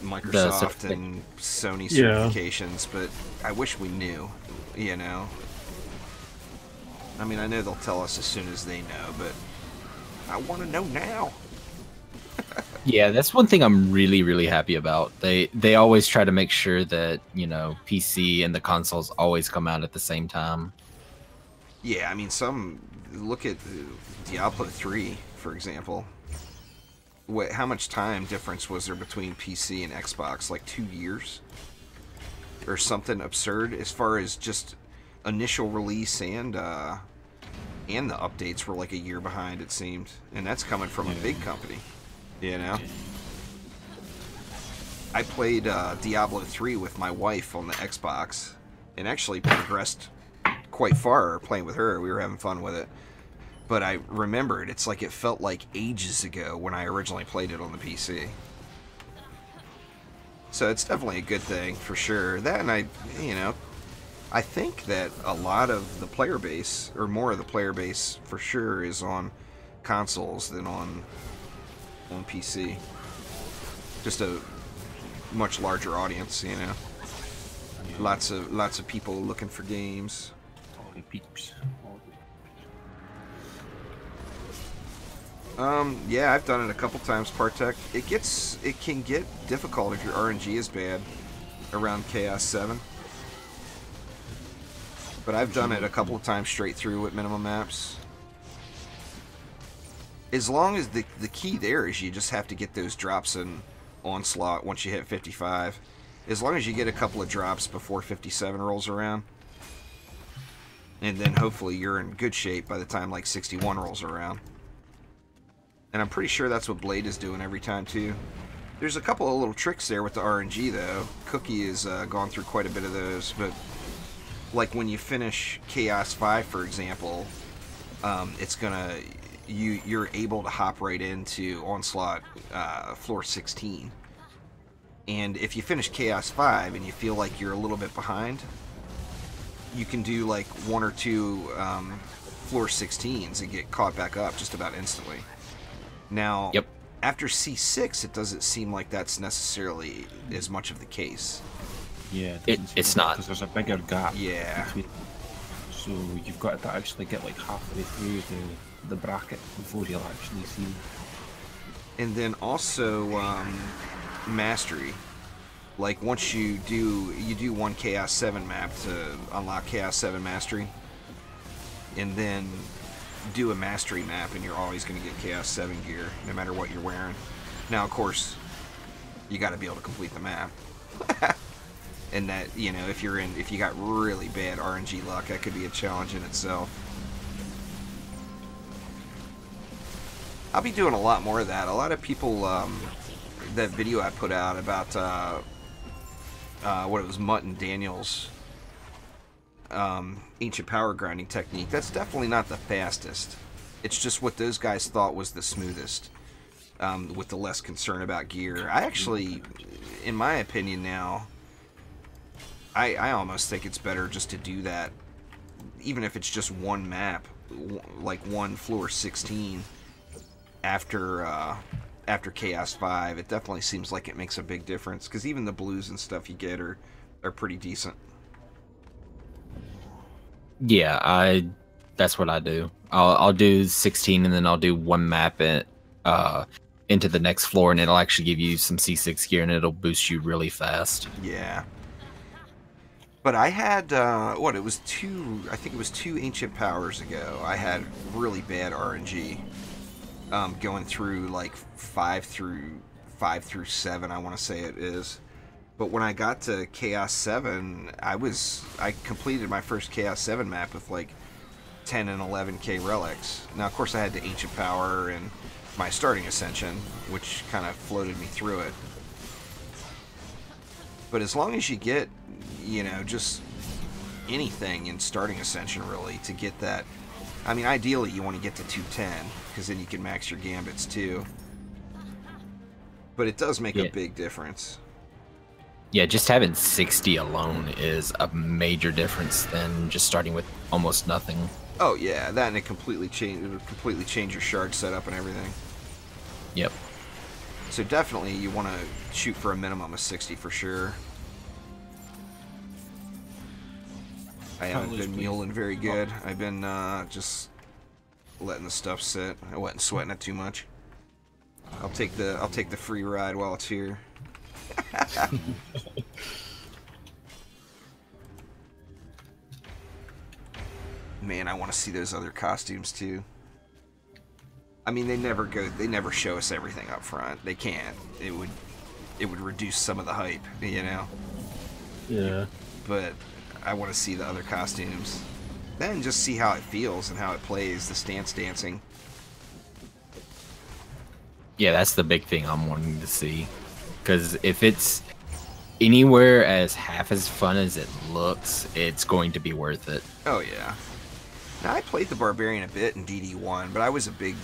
Microsoft and Sony certifications, but I wish we knew, I mean, I know they'll tell us as soon as they know, but I want to know now. Yeah, that's one thing I'm really happy about. They always try to make sure that, PC and the consoles always come out at the same time. Yeah, I mean, look at Diablo 3, for example. How much time difference was there between PC and Xbox? Like 2 years? Or something absurd as far as just initial release and the updates were like a year behind, it seemed. And that's coming from a big company, I played Diablo 3 with my wife on the Xbox and actually progressed quite far playing with her. We were having fun with it. But I remembered, it's like it felt like ages ago when I originally played it on the PC. So it's definitely a good thing, for sure. That, and I think that a lot of the player base, or more of the player base, for sure, is on consoles than on PC. Just a much larger audience, you know. Lots of people looking for games. All the peeps. Yeah, I've done it a couple times, Partek. It can get difficult if your RNG is bad around Chaos 7. But I've done it a couple of times straight through with minimum maps. As long as the key there is you just have to get those drops in Onslaught once you hit 55. As long as you get a couple of drops before 57 rolls around. And then hopefully you're in good shape by the time like 61 rolls around. And I'm pretty sure that's what Blade is doing every time too. There's a couple of little tricks there with the RNG though. Cookie has gone through quite a bit of those, but like when you finish Chaos 5, for example, it's gonna you're able to hop right into Onslaught floor 16. And if you finish Chaos 5 and you feel like you're a little bit behind, you can do like 1 or 2 floor 16s and get caught back up just about instantly. Now, after C6, it doesn't seem like that's necessarily as much of the case. Yeah, it's not. Because there's a bigger gap. Yeah. So you've got to actually get like halfway through the bracket before you'll actually see. And then also mastery. Like once you do one Chaos 7 map to unlock Chaos 7 mastery, and then do a mastery map, and you're always going to get Chaos 7 gear no matter what you're wearing. Now, of course, you got to be able to complete the map. And that, you know, if you got really bad RNG luck, that could be a challenge in itself. I'll be doing a lot more of that. A lot of people, that video I put out about what it was, Mutt and Daniel's ancient power grinding technique, that's definitely not the fastest. It's just what those guys thought was the smoothest, with the less concern about gear. I actually, in my opinion now, I almost think it's better just to do that, even if it's just one map, like one floor 16 after Chaos 5. It definitely seems like it makes a big difference, because even the blues and stuff you get are pretty decent. Yeah, that's what I do. I'll do 16 and then I'll do one map into the next floor, and it'll actually give you some C6 gear and it'll boost you really fast. Yeah. But I had, it was I think it was 2 Ancient Powers ago, I had really bad RNG. Going through like 5 through 7, I want to say it is. But when I got to Chaos 7, I completed my first Chaos 7 map with like 10 and 11k relics. Now, of course, I had the Ancient Power and my starting Ascension, which kind of floated me through it. But as long as you get, you know, just anything in starting Ascension, really, to get that. I mean, ideally, you want to get to 210, because then you can max your gambits, too. But it does make a big difference. Yeah, just having 60 alone is a major difference than just starting with almost nothing. Oh, yeah, that, and it would completely change your shard setup and everything. Yep. So definitely, you want to shoot for a minimum of 60 for sure. I haven't been muling very good. I've been just letting the stuff sit. I wasn't sweating it too much. I'll take the free ride while it's here. Man, I want to see those other costumes too. I mean, they never show us everything up front. They can't. It would reduce some of the hype, you know. Yeah. But I want to see the other costumes. Then just see how it feels and how it plays, the stance dancing. Yeah, that's the big thing I'm wanting to see. Because if it's anywhere as half as fun as it looks, it's going to be worth it. Oh yeah. Now I played the Barbarian a bit in DD1, but I was a big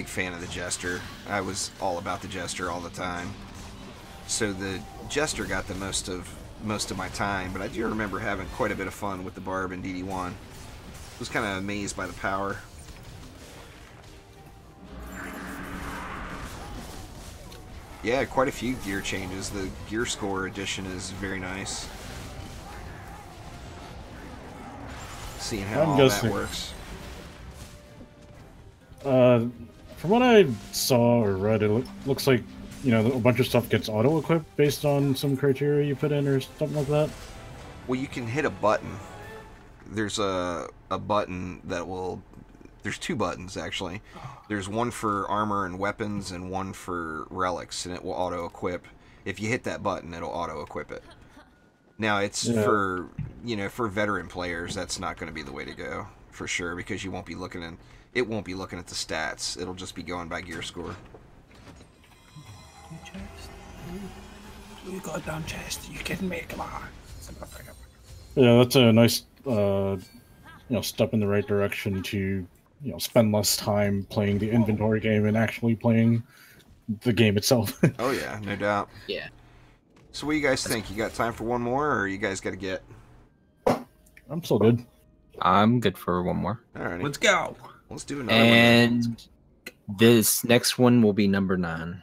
fan of the Jester. I was all about the Jester all the time. So the Jester got the most of my time, but I do remember having quite a bit of fun with the Barb in DD1. I was kind of amazed by the power. Yeah, quite a few gear changes. The gear score edition is very nice. Seeing how all that works. From what I saw or read, it looks like, you know, a bunch of stuff gets auto-equipped based on some criteria you put in or something like that. Well, you can hit a button. There's a button that will... There's two buttons, actually. There's one for armor and weapons and one for relics, and it will auto-equip. If you hit that button, it'll auto-equip it. Now, it's for, you know, for veteran players, that's not going to be the way to go, for sure, because you won't be looking in... It won't be looking at the stats. It'll just be going by gear score. Chest. You goddamn chest. You kidding me? Come on. Yeah, that's a nice, you know, step in the right direction to, you know, spend less time playing the inventory game and actually playing the game itself. Oh yeah, no doubt. Yeah. So what do you guys think? You got time for one more, or you guys got to get? I'm still good. I'm good for one more. All right. Let's go. Let's do another and one. this next one will be number 9.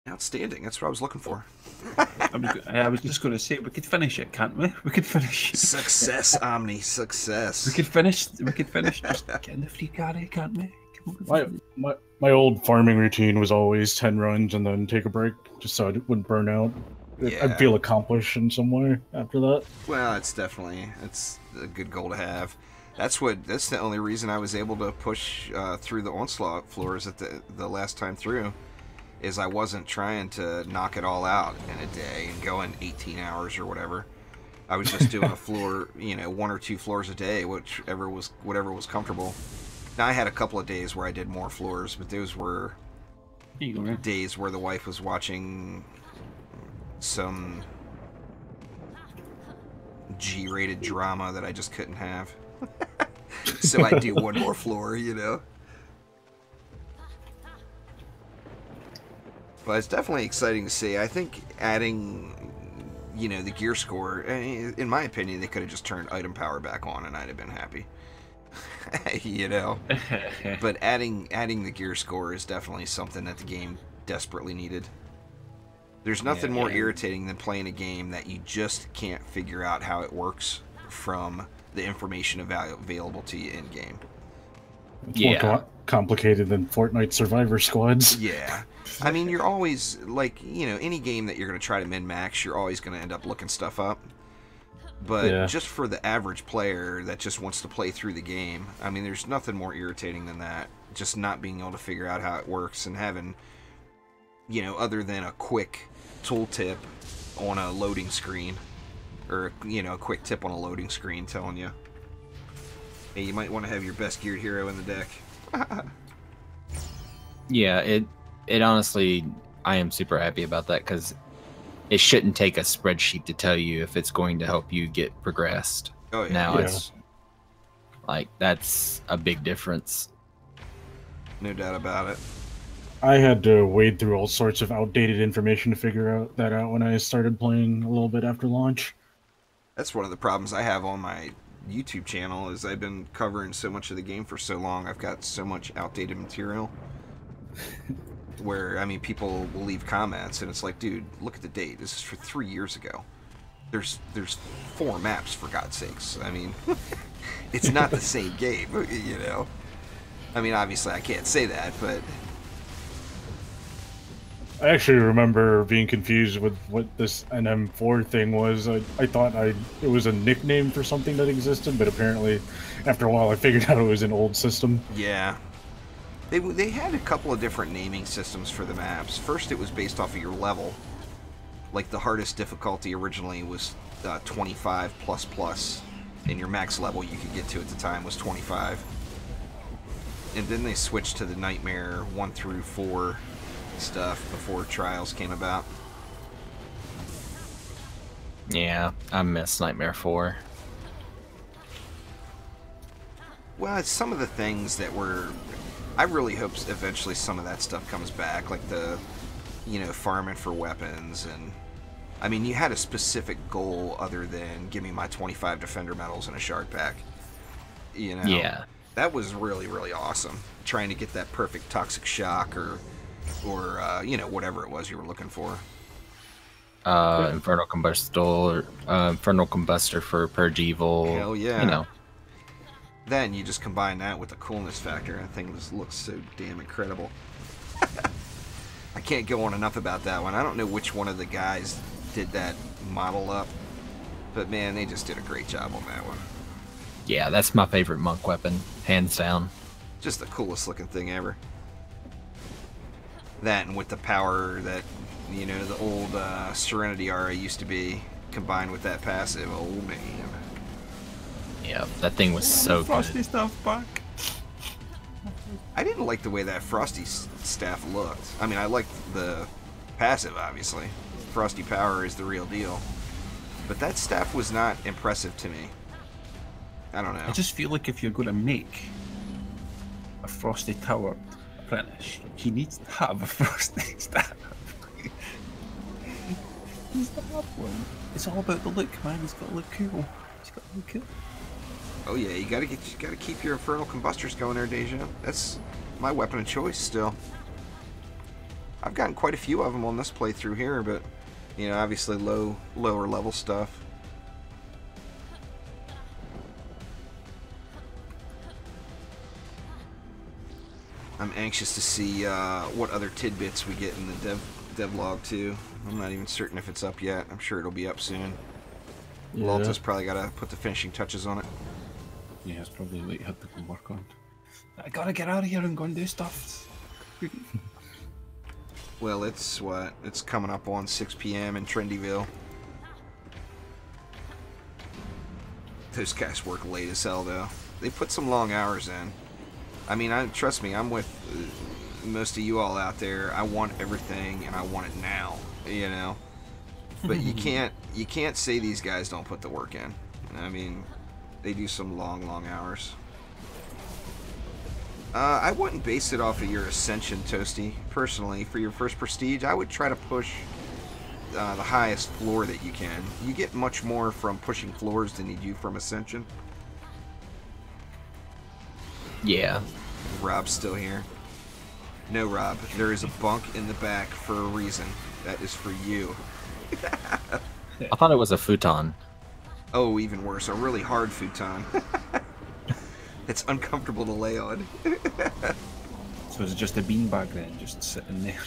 Outstanding. That's what I was looking for. I was just going to say, we could finish it, can't we? We could finish it. Success, Omni. Success. We could finish just getting the free carry, can't we? My old farming routine was always 10 runs and then take a break, just so I wouldn't burn out. Yeah. I'd feel accomplished in some way after that. Well, it's a good goal to have. That's the only reason I was able to push through the onslaught floors at the last time through, is I wasn't trying to knock it all out in a day and going 18 hours or whatever. I was just doing a floor, you know, 1 or 2 floors a day, whatever was comfortable. Now I had a couple of days where I did more floors, but those were days where the wife was watching some G-rated drama that I just couldn't have. So I do one more floor, you know. But it's definitely exciting to see. I think adding, you know, the gear score, in my opinion, they could have just turned item power back on and I'd have been happy. You know. But adding the gear score is definitely something that the game desperately needed. There's nothing more irritating than playing a game that you just can't figure out how it works from the information available to you in-game. It's more complicated than Fortnite Survivor Squads. Yeah. I mean, you're always, like, you know, any game that you're going to try to min-max, you're always going to end up looking stuff up. But just for the average player that just wants to play through the game, I mean, there's nothing more irritating than that. Just not being able to figure out how it works and having, you know, other than a quick tooltip on a loading screen, or, you know, a quick tip on a loading screen telling you, hey, you might want to have your best geared hero in the deck. Yeah, it honestly, I am super happy about that, because it shouldn't take a spreadsheet to tell you if it's going to help you get progressed. Oh, yeah. Now it's like, that's a big difference. No doubt about it. I had to wade through all sorts of outdated information to figure that out when I started playing a little bit after launch. That's one of the problems I have on my YouTube channel, is I've been covering so much of the game for so long, I've got so much outdated material. Where, I mean, people will leave comments and it's like, dude, look at the date. This is for 3 years ago. There's 4 maps, for God's sakes. I mean, it's not the same game, you know. I mean, obviously I can't say that, but I actually remember being confused with what this NM4 thing was. I thought it was a nickname for something that existed, but apparently after a while I figured out it was an old system. Yeah. They had a couple of different naming systems for the maps. First, it was based off of your level. Like, the hardest difficulty originally was 25++, and your max level you could get to at the time was 25. And then they switched to the Nightmare 1 through 4 stuff before Trials came about. Yeah, I miss Nightmare 4. Well, it's some of the things that were... I really hope eventually some of that stuff comes back, like the, farming for weapons, and... I mean, you had a specific goal other than give me my 25 Defender medals and a Shard pack. Yeah. That was really, really awesome. Trying to get that perfect Toxic Shock or whatever it was you were looking for. Infernal Combustor for Purge Evil. Hell yeah. Then you just combine that with the coolness factor, and the thing just looks so damn incredible. I can't go on enough about that one. I don't know which one of the guys did that model up, but man, they just did a great job on that one. Yeah, that's my favorite monk weapon, hands down. Just the coolest looking thing ever. That, and with the power that, the old Serenity Aura used to be, combined with that passive, oh man. Yeah, that thing was so Frosty good. stuff back. I didn't like the way that Frosty staff looked. I mean, I liked the passive, obviously. Frosty Power is the real deal. But that staff was not impressive to me. I don't know. I just feel like if you're going to make a Frosty Tower apprentice, he needs to have a Frosty staff. He's the have one. It's all about the look, man. He's got to look cool. He's got to look cool. Oh yeah, you gotta keep your Infernal Combustors going there, Deja. That's my weapon of choice still. I've gotten quite a few of them on this playthrough here, but obviously lower level stuff. I'm anxious to see what other tidbits we get in the devlog too. I'm not even certain if it's up yet. I'm sure it'll be up soon. Yeah. Lawlta's probably gotta put the finishing touches on it. Yeah, it's probably what you had to go work on. I gotta get out of here and go and do stuff. Well, it's coming up on 6 p.m. in Trendyville. Those guys work late as hell, though. They put some long hours in. I mean, trust me, I'm with most of you all out there. I want everything, and I want it now, But you can't say these guys don't put the work in. I mean, they do some long hours. I wouldn't base it off of your Ascension, Toasty. Personally, for your first Prestige, I would try to push the highest floor that you can. You get much more from pushing floors than you do from Ascension. Yeah. Rob's still here. No, Rob. There is a bunk in the back for a reason. That is for you. I thought it was a futon. Oh, even worse. A really hard futon. It's uncomfortable to lay on. So is it just a beanbag then, just sitting there?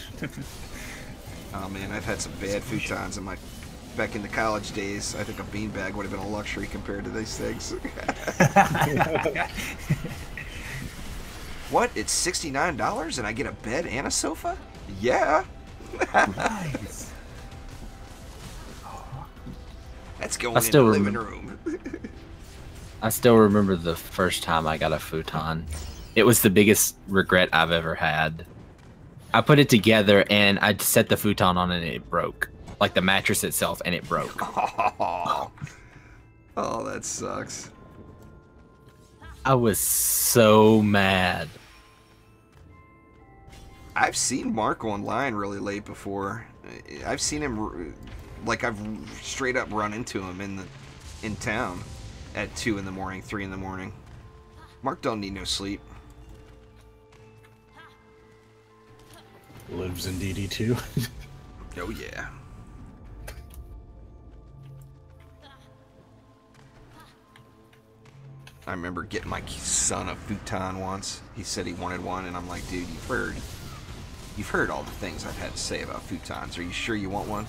Oh man, I've had some bad futons back in the college days. I think a beanbag would have been a luxury compared to these things. What? It's $69 and I get a bed and a sofa? Yeah. Nice. That's going I in the still living room. I still remember the first time I got a futon. It was the biggest regret I've ever had. I put it together and I set the futon on and it broke. Like the mattress itself, and it broke. Oh, that sucks. I was so mad. I've seen Mark online really late before. I've seen him, like I've straight up run into him in town at 2 in the morning, 3 in the morning. Mark don't need no sleep. Lives in DD2. Oh yeah. I remember getting my son a futon once. He said he wanted one, and I'm like, dude, you've heard all the things I've had to say about futons. Are you sure you want one?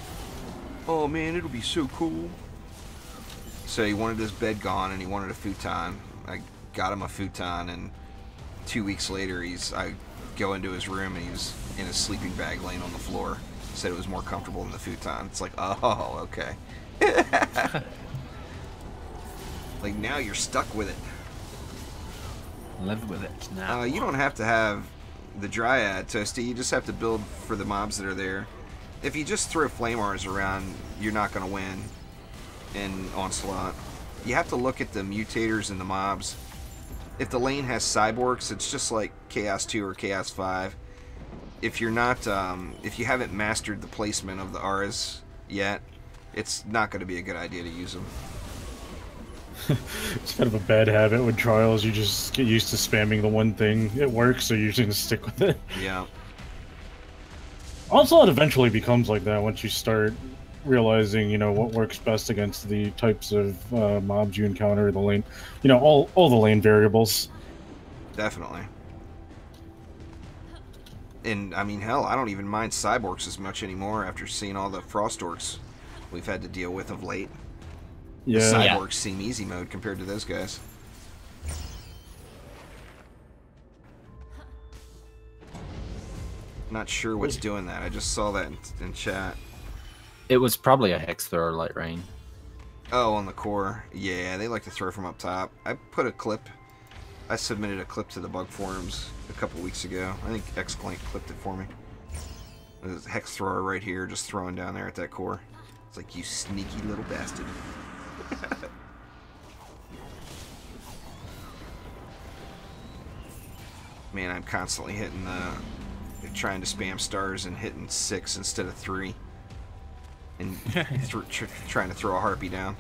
Oh man, it'll be so cool. So he wanted his bed gone, and he wanted a futon. I got him a futon, and 2 weeks later, I go into his room, and he was in a sleeping bag laying on the floor. Said it was more comfortable than the futon. It's like, oh, okay. Like, now you're stuck with it. Live with it now. You don't have to have the Dryad, Toasty. You just have to build for the mobs that are there. If you just throw Flamars around, you're not going to win. in Onslaught. You have to look at the mutators and the mobs. If the lane has cyborgs, it's just like Chaos 2 or Chaos 5. If you're not, if you haven't mastered the placement of the auras yet, it's not going to be a good idea to use them. It's kind of a bad habit with trials. You just get used to spamming the one thing. It works, so you're just gonna stick with it. Yeah. Also, it eventually becomes like that once you start realizing, you know, what works best against the types of mobs you encounter, the lane, you know, all the lane variables. Definitely. And, I mean, hell, I don't even mind cyborgs as much anymore after seeing all the frost orcs we've had to deal with of late. Yeah. The cyborgs seem easy mode compared to those guys. Not sure what's doing that. I just saw that in chat. It was probably a hex thrower Lightrayne. Oh, on the core. Yeah, they like to throw from up top. I put a clip. I submitted a clip to the bug forums a couple weeks ago. I think Xclank clipped it for me. There's a hex thrower right here, just throwing down there at that core. It's like, you sneaky little bastard. Man, I'm constantly hitting trying to spam stars and hitting 6 instead of 3. And trying to throw a harpy down.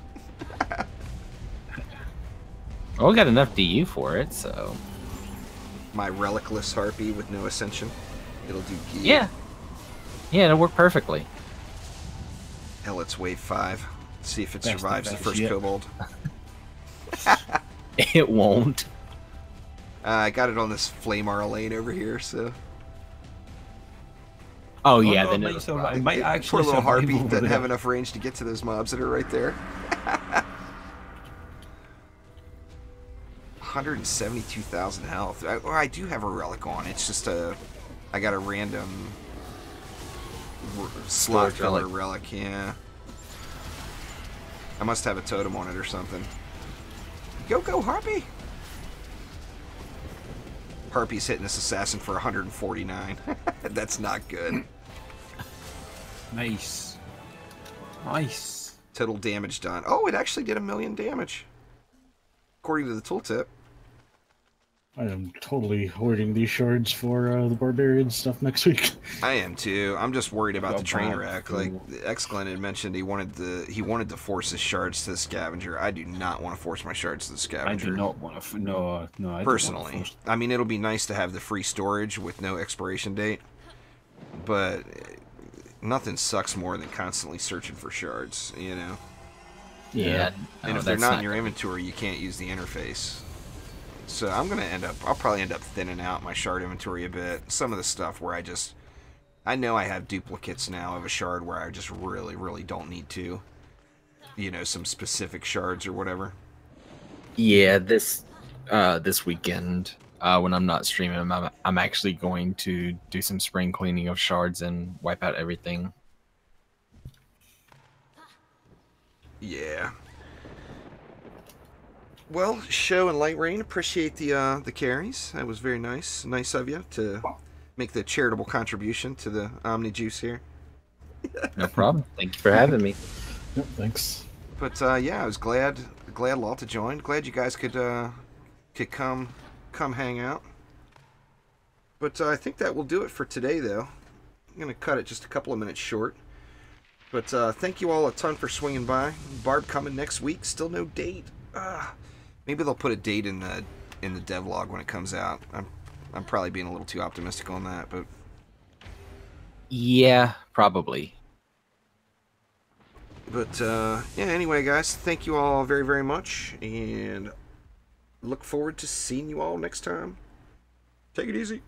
Well, we got enough DU for it, so... My relicless harpy with no ascension. It'll do gear. Yeah. Yeah, it'll work perfectly. Hell, it's wave 5. See if it Best survives the advice first yet. kobold. It won't. I got it on this Flamar lane over here, so... Oh, yeah, no, then it it'll might survive. survive. It might Poor actually little survive harpy over doesn't there. have enough range to get to those mobs that are right there. 172,000 health. I do have a relic on. It's just I got a random slot filler relic. Yeah. I must have a totem on it or something. Go, Harpy! Harpy's hitting this assassin for 149. That's not good. Nice. Nice. Total damage done. Oh, it actually did 1,000,000 damage. According to the tooltip. I am totally hoarding these shards for the Barbarian stuff next week. I am too. I'm just worried about Go the train back wreck. to- Like Xglen had mentioned, he wanted to force his shards to the scavenger. I do not want to force my shards to the I scavenger. do not want to. No, I don't wanna Personally, force- I mean, it'll be nice to have the free storage with no expiration date, but nothing sucks more than constantly searching for shards. You know, Yeah. and no, if they're that's not in your inventory, you can't use the interface. So I'll probably end up thinning out my shard inventory a bit. Some of the stuff where I know I have duplicates now of a shard where I just really, really don't need to. You know, some specific shards or whatever. Yeah, this weekend, when I'm not streaming, I'm actually going to do some spring cleaning of shards and wipe out everything. Yeah. Well, Show and Lightrayne, appreciate the carries. That was very nice. Nice of you to make the charitable contribution to the Omni Juice here. No problem. Thank you for having me. Yep, thanks. But yeah, I was glad Lawlta joined. Glad you guys could come hang out. But I think that will do it for today, though. I'm gonna cut it just a couple of minutes short. But thank you all a ton for swinging by. Barb coming next week. Still no date. Maybe they'll put a date in the devlog when it comes out. I'm probably being a little too optimistic on that, but Yeah, probably. But, yeah, anyway, guys, thank you all very, very much, and look forward to seeing you all next time. Take it easy.